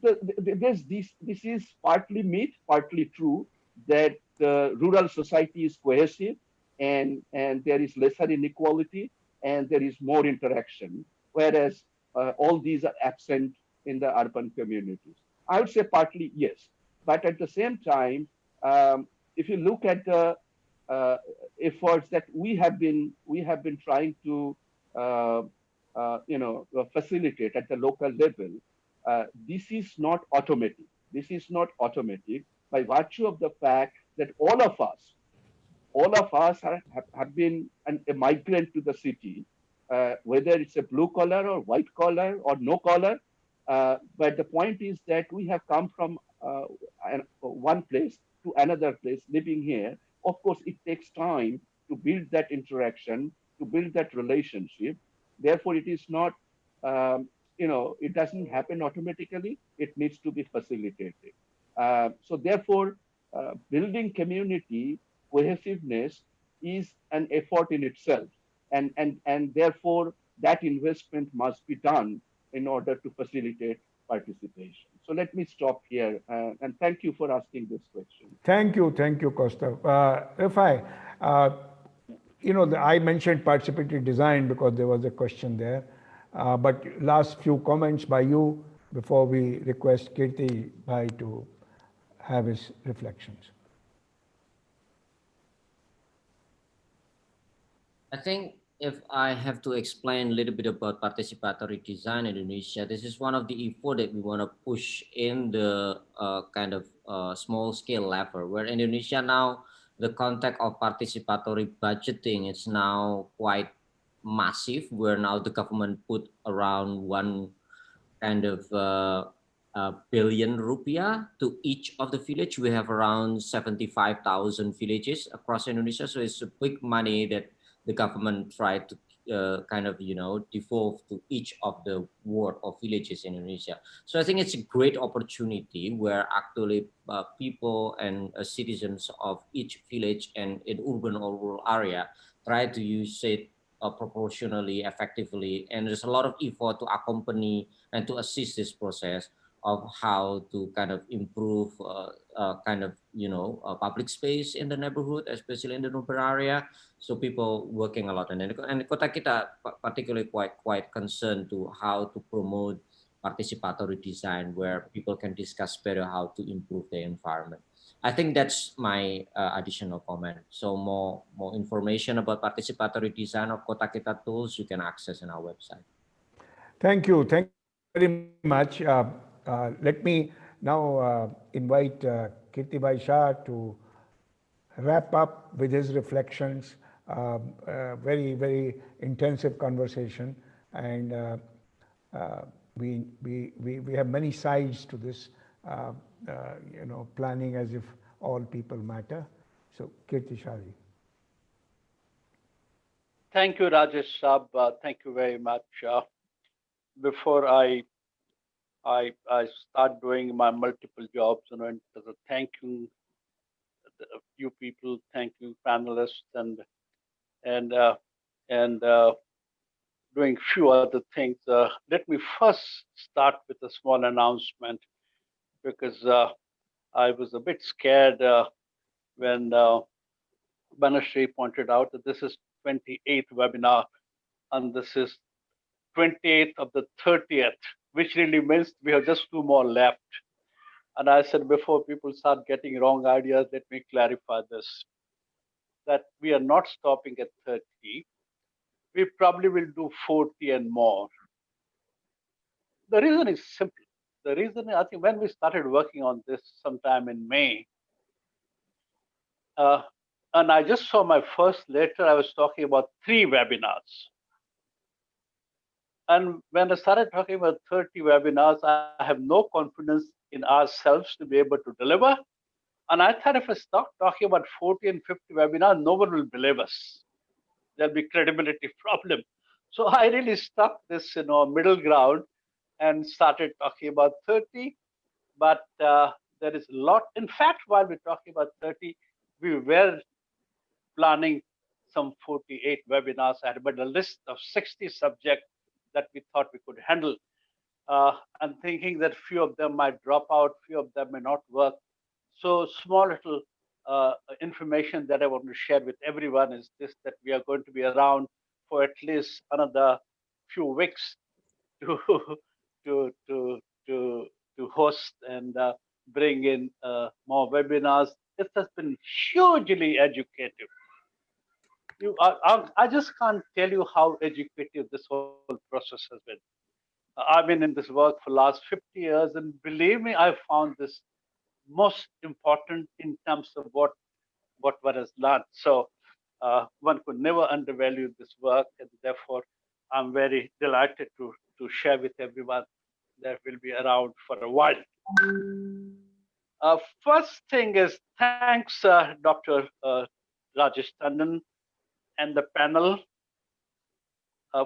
this is partly myth, partly true, that the rural society is cohesive and there is lesser inequality and there is more interaction, whereas all these are absent in the urban communities. I would say partly yes, but at the same time, if you look at the efforts that we have been trying to facilitate at the local level, this is not automatic. This is not automatic by virtue of the fact that all of us have been a migrant to the city, whether it's a blue collar or white collar or no collar. But the point is that we have come from one place to another place, living here. Of course, it takes time to build that interaction, to build that relationship. Therefore, it is not, it doesn't happen automatically. It needs to be facilitated. So therefore, building community cohesiveness is an effort in itself. And therefore, that investment must be done in order to facilitate participation. So let me stop here. And thank you for asking this question. Thank you, Kaustuv. Rifai, I mentioned participatory design because there was a question there. But last few comments by you before we request Kirti Bhai to have his reflections. I think if I have to explain a little bit about participatory design in Indonesia, this is one of the efforts that we want to push in the kind of small scale level, where Indonesia now, the context of participatory budgeting is now quite massive, where now the government put around one kind of billion rupiah to each of the village. We have around 75,000 villages across Indonesia. So it's a big money that the government tried to devolve to each of the ward or villages in Indonesia. So I think it's a great opportunity where actually people and citizens of each village and in urban or rural area try to use it proportionally, effectively. And there's a lot of effort to accompany and to assist this process of how to kind of improve public space in the neighborhood, especially in the urban area. So people working a lot, and Kotakita particularly quite concerned to how to promote participatory design, where people can discuss better how to improve the environment. I think that's my additional comment. So more information about participatory design of Kotakita tools you can access on our website. Thank you very much. Let me now invite Kirti Bhai Shah to wrap up with his reflections. Very, very intensive conversation, and we have many sides to this. Planning as if all people matter. So, Kirti Shahji. Thank you, Rajesh Saab. Thank you very much. before I start doing my multiple jobs, and thanking a few people, thanking panelists, and uh, and doing few other things. Let me first start with a small announcement because I was a bit scared when Banashri pointed out that this is 28th webinar and this is 28th of the 30th, which really means we have just two more left. And I said, before people start getting wrong ideas, let me clarify this, that we are not stopping at 30. We probably will do 40 and more. The reason is simple. The reason, I think, when we started working on this sometime in May, and I just saw my first letter, I was talking about 3 webinars. And when I started talking about 30 webinars, I have no confidence in ourselves to be able to deliver. And I thought if I start talking about 40 and 50 webinars, no one will believe us. There'll be credibility problem. So I really stuck this, middle ground and started talking about 30. But there is a lot. In fact, while we're talking about 30, we were planning some 48 webinars. I had a list of 60 subjects that we thought we could handle. And thinking that few of them might drop out, few of them may not work. So small little information that I want to share with everyone is this, that we are going to be around for at least another few weeks to to to to to host and bring in more webinars. This has been hugely educative. I just can't tell you how educative this whole process has been. I've been in this work for the last 50 years, and believe me, I found this most important in terms of what one has learned. So one could never undervalue this work, and therefore I'm very delighted to share with everyone that will be around for a while. First thing is thanks, Dr. Rajesh Tandon and the panel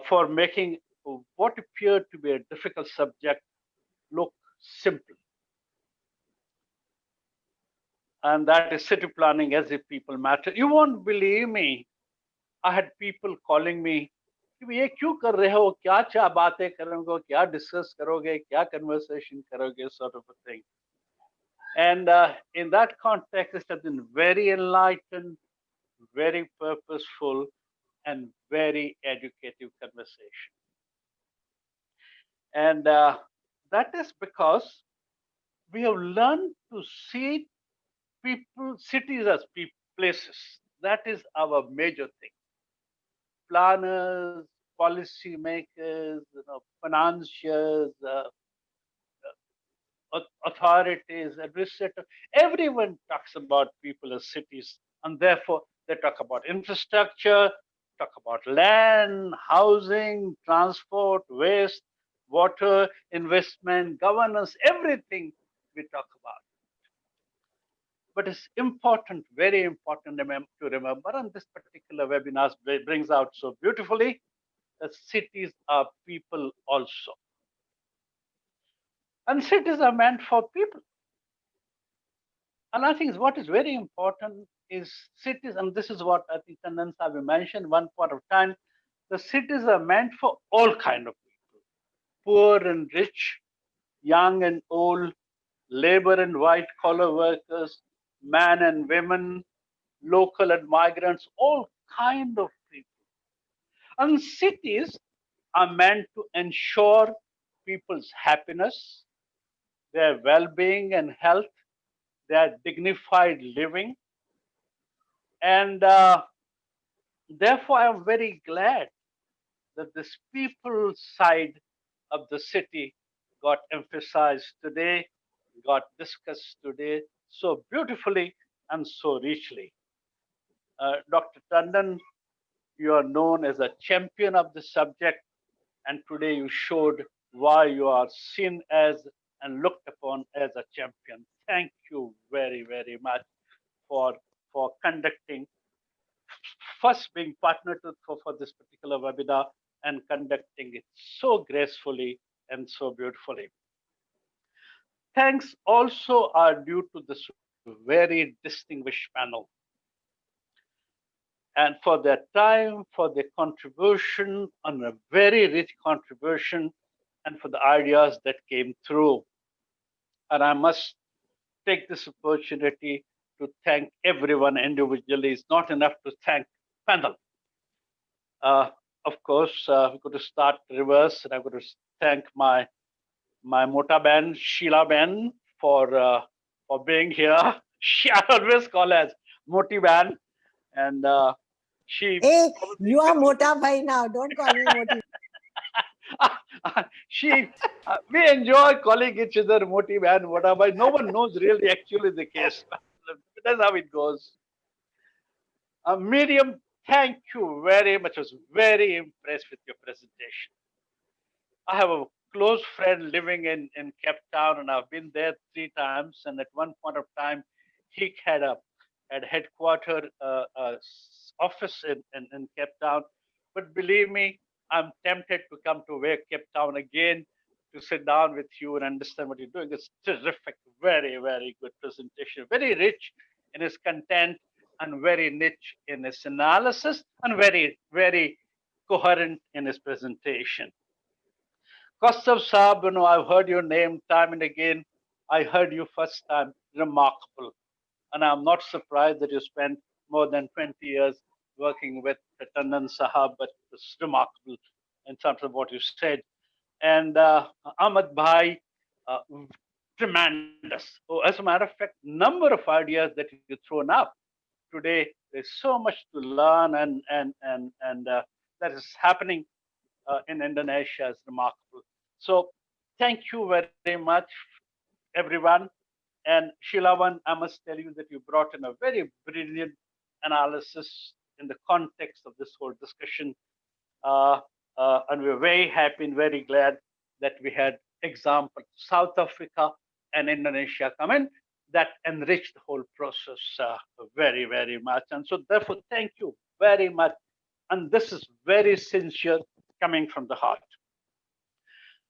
for making what appeared to be a difficult subject look simple. And that is city planning as if people matter. You won't believe me. I had people calling me, ये क्यों कर रहे हो, क्या बातें करोगे, क्या discuss करोगे, क्या conversation करोगे, sort of a thing. And in that context, it has been very enlightened, very purposeful, and very educative conversation. And that is because we have learned to see people, cities as places. That is our major thing. Planners, policy makers, financiers, authorities, administrators, everyone talks about people as cities. And therefore, they talk about infrastructure, talk about land, housing, transport, waste, water, investment, governance, everything we talk about. But it's important, very important to remember, and this particular webinar brings out so beautifully, that cities are people also. And cities are meant for people. And I think what is very important is cities, and this is what I think Tandon Sabi mentioned one point of time, the cities are meant for all kind of people, poor and rich, young and old, labor and white collar workers, men and women, local and migrants, all kind of people. And cities are meant to ensure people's happiness, their well-being and health, their dignified living. And therefore, I am very glad that this people side of the city got emphasized today, got discussed today so beautifully and so richly. Dr. Tandon, you are known as a champion of the subject, and today you showed why you are seen as and looked upon as a champion. Thank you very, very much for conducting, first being partnered for this particular webinar, and conducting it so gracefully and so beautifully. Thanks also are due to this very distinguished panel and for their time, for their contribution, and a very rich contribution, and for the ideas that came through. And I must take this opportunity to thank everyone individually. It's not enough to thank panel. Of course, we're going to start reverse, and I'm going to thank my Mota Ben, Sheela Ben, for being here. I always call her as Moti Ben, and she. Hey, you are Mota Bhai now. Don't call me Moti. We enjoy calling each other Moti Ben, Mota Bhai. No one knows really actually the case. That's how it goes. Mirjam, thank you very much. I was very impressed with your presentation. I have a close friend living in Cape Town, and I've been there 3 times. And at one point of time, he had a headquarter office in Cape Town. But believe me, I'm tempted to come to Cape Town again to sit down with you and understand what you're doing. It's terrific, very, very good presentation, very rich in its content and very niche in its analysis and very, very coherent in its presentation. Kaustuv Saab, I've heard your name time and again. I heard you first time, remarkable. And I'm not surprised that you spent more than 20 years working with Tandon Sahab, but it's remarkable in terms of what you said. And Ahmad Bhai, tremendous. Oh, as a matter of fact, number of ideas that you've thrown up today. There's so much to learn, and that is happening in Indonesia is remarkable. So thank you very much, everyone. And Sheela, I must tell you that you brought in a very brilliant analysis in the context of this whole discussion. And we're very happy and very glad that we had examples, South Africa and Indonesia come in, that enriched the whole process very, very much. And so therefore, thank you very much. And this is very sincere, coming from the heart.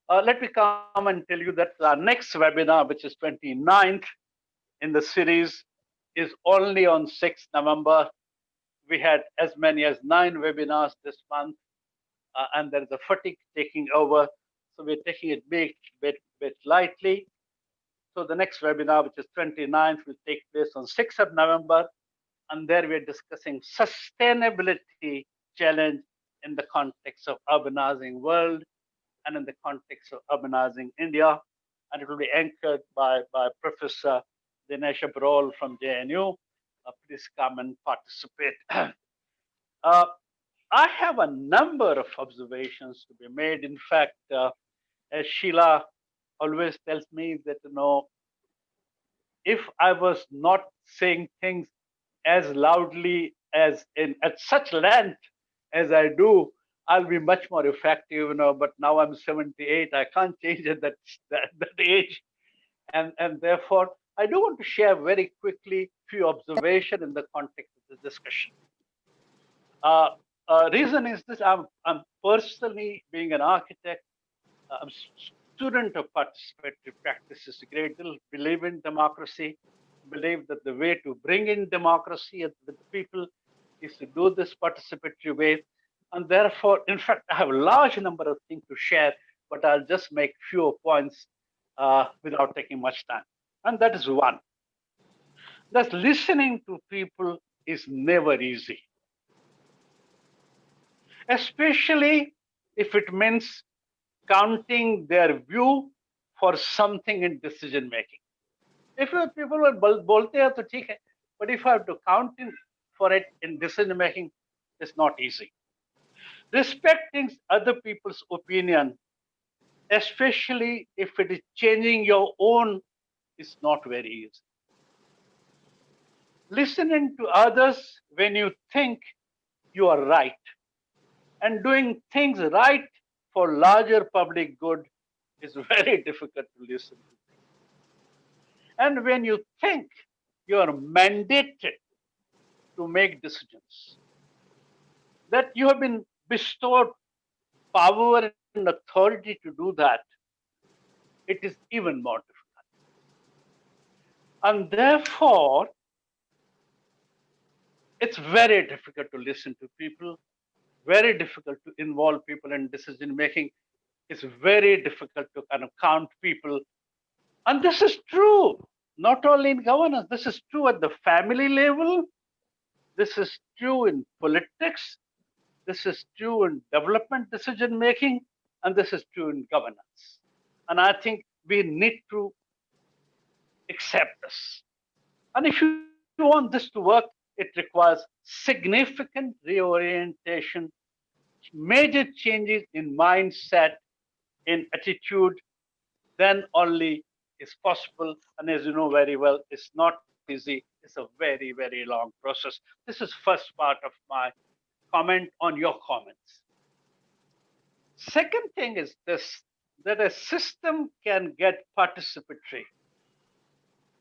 Let me come and tell you that our next webinar, which is 29th in the series, is only on 6th November. We had as many as 9 webinars this month, and there is a fatigue taking over. So we're taking it bit lightly. So the next webinar, which is 29th, will take place on 6th of November. And there we're discussing sustainability challenge in the context of urbanizing world and in the context of urbanizing India. And it will be anchored by Professor Dinesh Abrol from JNU. Please come and participate. I have a number of observations to be made. In fact, as Sheela always tells me that, if I was not saying things as loudly as at such length as I do, I'll be much more effective, But now I'm 78, I can't change at that age, and therefore I do want to share very quickly few observations in the context of this discussion. Reason is this: I'm personally, being an architect, I'm student of participatory practices, a great deal believe in democracy, believe that the way to bring in democracy with the people is to do this participatory way. And therefore, in fact, I have a large number of things to share, but I'll just make fewer points without taking much time. And that is one. That listening to people is never easy, especially if it means counting their view for something in decision making. If people will bolte hai, to theek hai, but if I have to count for it in decision making, it's not easy. Respecting other people's opinion, especially if it is changing your own, is not very easy. Listening to others when you think you are right and doing things right for larger public good is very difficult to listen to. And when you think you are mandated to make decisions, that you have been bestowed power and authority to do that, it is even more difficult. And therefore, it's very difficult to listen to people, very difficult to involve people in decision making. It's very difficult to kind of count people. And this is true, not only in governance, this is true at the family level, this is true in politics, this is true in development decision making, and this is true in governance. And I think we need to accept this. And if you want this to work, it requires significant reorientation, major changes in mindset, in attitude, then only is possible. And as you know very well, it's not easy. It's a very, very long process. This is first part of my comment on your comments. Second thing is this, that a system can get participatory,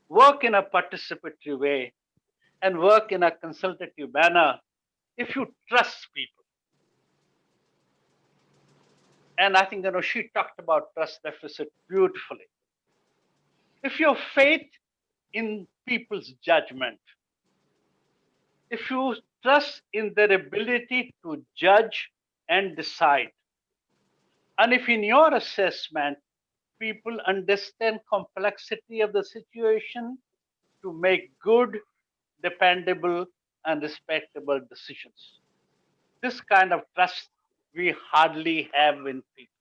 work in a participatory way, and work in a consultative manner if you trust people. And I think she talked about trust deficit beautifully. If you have faith in people's judgment, if you trust in their ability to judge and decide, and if in your assessment people understand complexity of the situation to make good, dependable, and respectable decisions, this kind of trust we hardly have in people.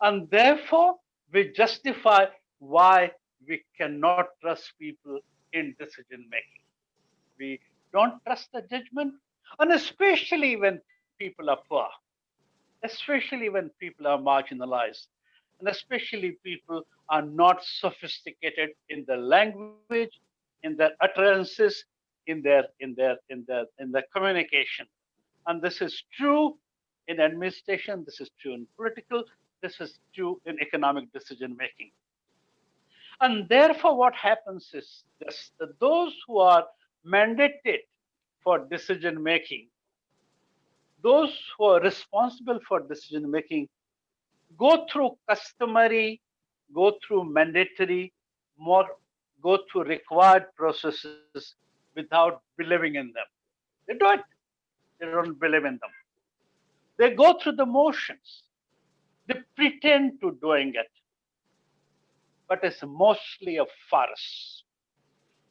And therefore, we justify why we cannot trust people in decision making. We don't trust the judgment, and especially when people are poor, especially when people are marginalized, and especially people are not sophisticated in their language, in their utterances, in their communication. And this is true in administration, this is true in political, this is true in economic decision making. And therefore, what happens is this, that those who are mandated for decision making, those who are responsible for decision making, go through customary, go through mandatory, go through required processes without believing in them. They do it, they don't believe in them. They go through the motions. They pretend to doing it, but it's mostly a farce.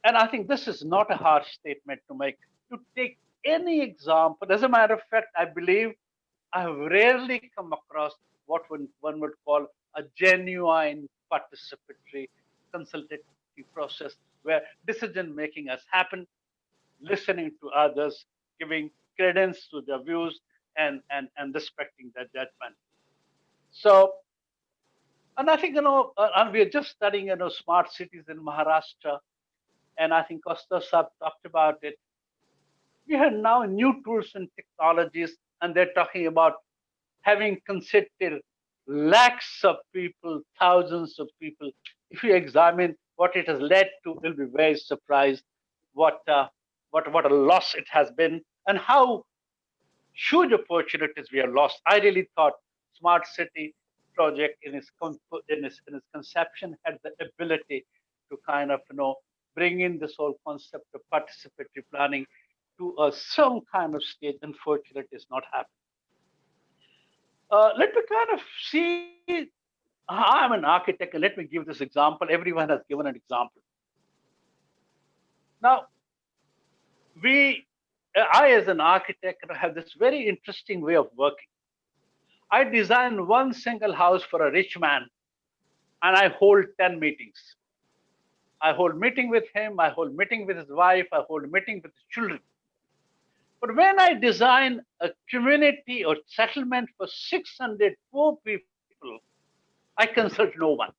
And I think this is not a harsh statement to make. To take any example, as a matter of fact, I believe I have rarely come across what one would call a genuine participatory consultative process where decision making has happened, listening to others, giving credence to their views, and respecting their judgment. So, and I think, and we are just studying, smart cities in Maharashtra, and I think Kaustuv talked about it. We have now new tools and technologies, and they're talking about having considered lakhs of people, thousands of people. If you examine what it has led to, you'll be very surprised what a loss it has been, and how huge opportunities we have lost. I really thought Smart City project in its conception had the ability to kind of bring in this whole concept of participatory planning to some kind of stage. Unfortunately, it's not happening. Let me kind of see. I'm an architect, and let me give this example. Everyone has given an example. Now, I as an architect have this very interesting way of working. I design one single house for a rich man, and I hold 10 meetings. I hold meeting with him, I hold meeting with his wife, I hold meeting with his children. But when I design a community or settlement for 600 poor people, I consult no one.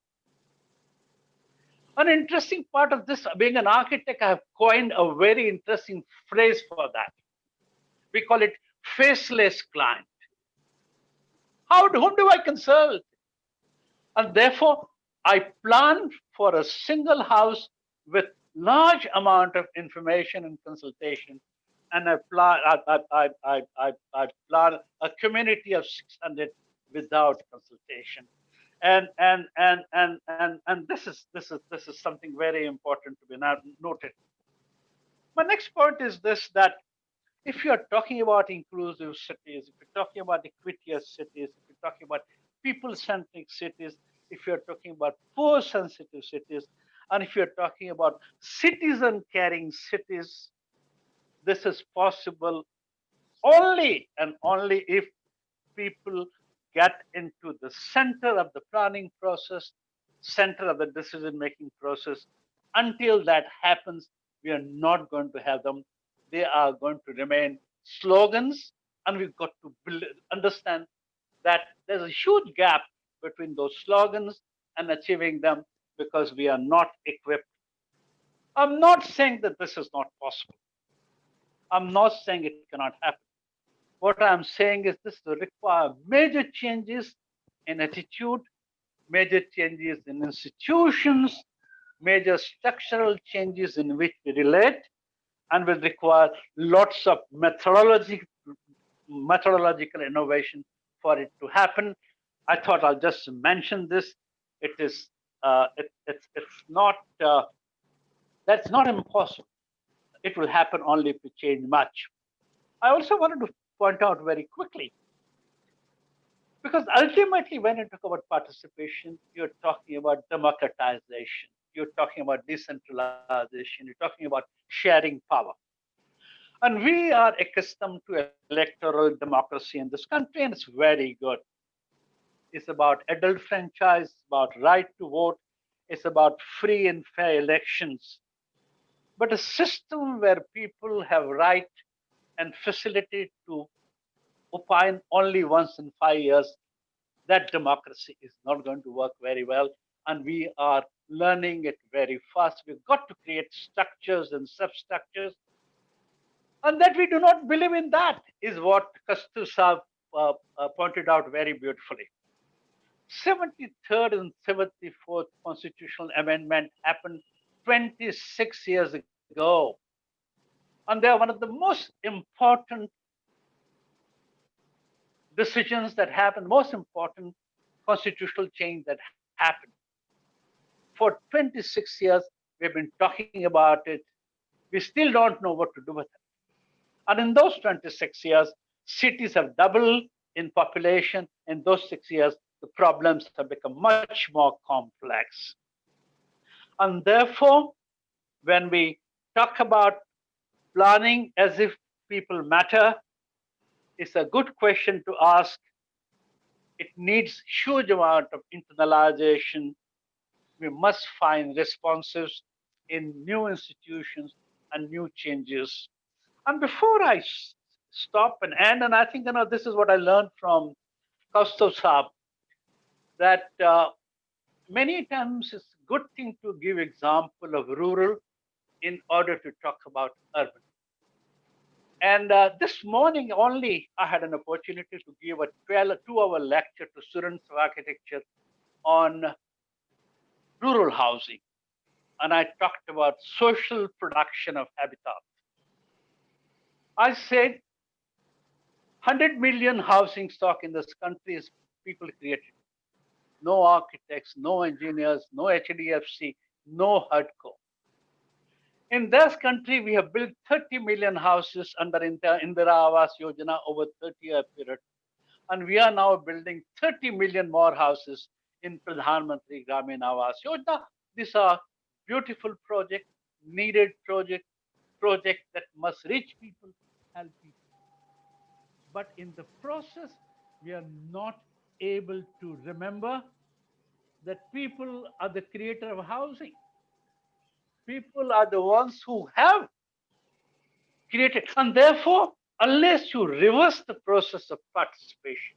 An interesting part of this, being an architect, I have coined a very interesting phrase for that. We call it faceless client. Whom do I consult? And therefore, I plan for a single house with large amount of information and consultation and I plan a community of 600 without consultation. And this is something very important to be noted. My next point is this, that if you're talking about inclusive cities, if you're talking about equitous cities, if you're talking about people-centric cities, if you're talking about poor-sensitive cities, and if you're talking about citizen-caring cities, this is possible only and only if people get into the center of the planning process, center of the decision-making process. Until that happens, we are not going to have them. They are going to remain slogans, and we've got to understand that there's a huge gap between those slogans and achieving them because we are not equipped. I'm not saying that this is not possible. I'm not saying it cannot happen. What I'm saying is this will require major changes in attitude, major changes in institutions, major structural changes in which we relate, and will require lots of methodological innovation for it to happen. I thought I'll just mention this. It is it's not that's not impossible. It will happen only if we change much. I also wanted to point out very quickly, because ultimately when you talk about participation, you're talking about democratization, you're talking about decentralization, you're talking about sharing power. And we are accustomed to electoral democracy in this country, and it's very good. It's about adult franchise, it's about right to vote, it's about free and fair elections. But a system where people have right and facility to opine only once in 5 years, that democracy is not going to work very well. And we are learning it very fast. We've got to create structures and substructures. And that we do not believe in that is what Kaustuv pointed out very beautifully. 73rd and 74th constitutional amendment happened 26 years ago. And they are one of the most important decisions that happened, most important constitutional change that happened. For 26 years, we've been talking about it. We still don't know what to do with it. And in those 26 years, cities have doubled in population. In those 6 years, the problems have become much more complex. And therefore, when we talk about planning as if people matter, it's a good question to ask. It needs huge amount of internalization. We must find responses in new institutions and new changes. And before I stop and end, and I think this is what I learned from Kaustuv Saab, that many times it's a good thing to give example of rural in order to talk about urban. And this morning only, I had an opportunity to give a 2-hour lecture to students of architecture on rural housing. And I talked about social production of habitat. I said 100 million housing stock in this country is people created. No architects, no engineers, no HDFC, no HUDCO. In this country, we have built 30 million houses under Indira Awas Yojana over 30-year period. And we are now building 30 million more houses in Pradhan Mantri Gramin Awas Yojana. These are beautiful projects, needed projects that must reach people, help people. But in the process, we are not able to remember that people are the creator of housing. People are the ones who have created. And therefore, unless you reverse the process of participation,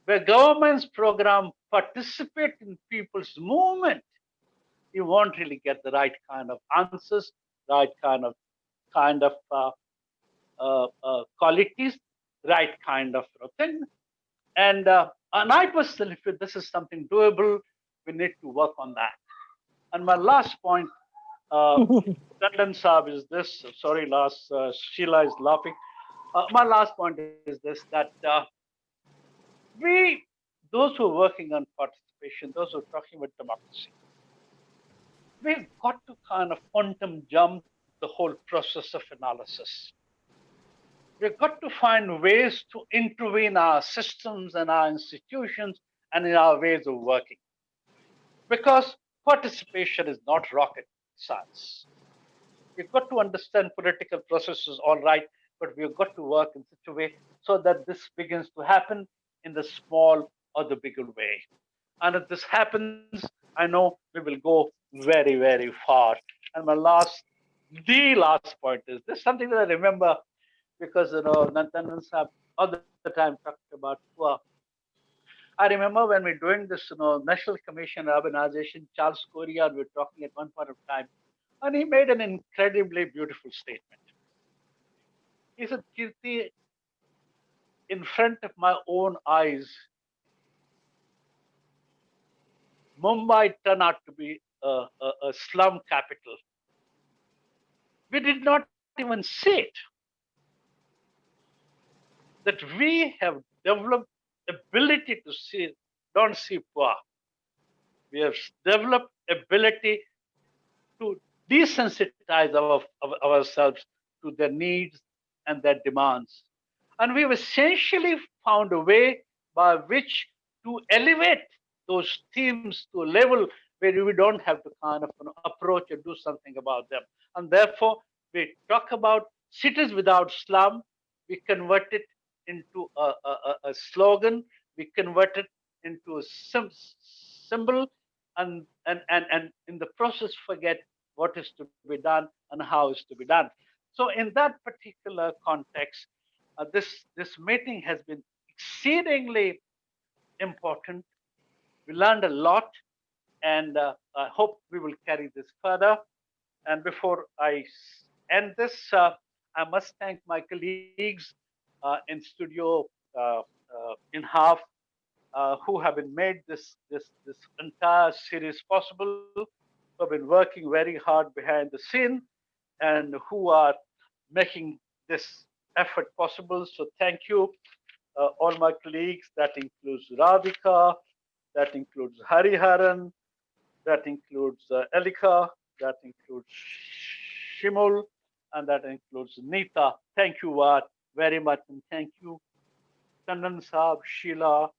where governments program participate in people's movement, you won't really get the right kind of answers, right kind of qualities, right kind of thing. And I personally feel this is something doable. We need to work on that. And my last point Tandon Saab is this. Sorry, last Sheela is laughing. My last point is this: that we, those who are working on participation, those who are talking about democracy, we've got to kind of quantum jump the whole process of analysis. We've got to find ways to intervene our systems and our institutions and in our ways of working. Because participation is not rocket science. We've got to understand political processes, all right, but we've got to work in such a way so that this begins to happen in the small or the bigger way. And if this happens, I know we will go very, very far. And the last point is this, something that I remember because Tandon Saab all the time talked about poor. I remember when we're doing this, National Commission on Urbanization, Charles Correa, we were talking at one point of time, and he made an incredibly beautiful statement. He said, Kirti, in front of my own eyes, Mumbai turned out to be a slum capital. We did not even see it. That we have developed ability to see, don't see poor. We have developed ability to desensitize ourselves to their needs and their demands. And we've essentially found a way by which to elevate those themes to a level where we don't have to kind of approach and do something about them. And therefore, we talk about cities without slum, we convert it into a slogan, we convert it into a symbol, and in the process forget what is to be done and how is to be done. So in that particular context, this meeting has been exceedingly important. We learned a lot, and I hope we will carry this further. And before I end this, I must thank my colleagues in studio, INHAF, who have been made this entire series possible, who have been working very hard behind the scene, and who are making this effort possible. So thank you, all my colleagues. That includes Radhika, that includes Hariharan, that includes Elika, that includes Shimul, and that includes Nita. Thank you very much, and thank you, Tandon Saab, Sheela,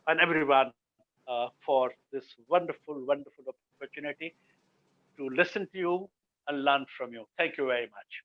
and everyone for this wonderful, wonderful opportunity to listen to you and learn from you. Thank you very much.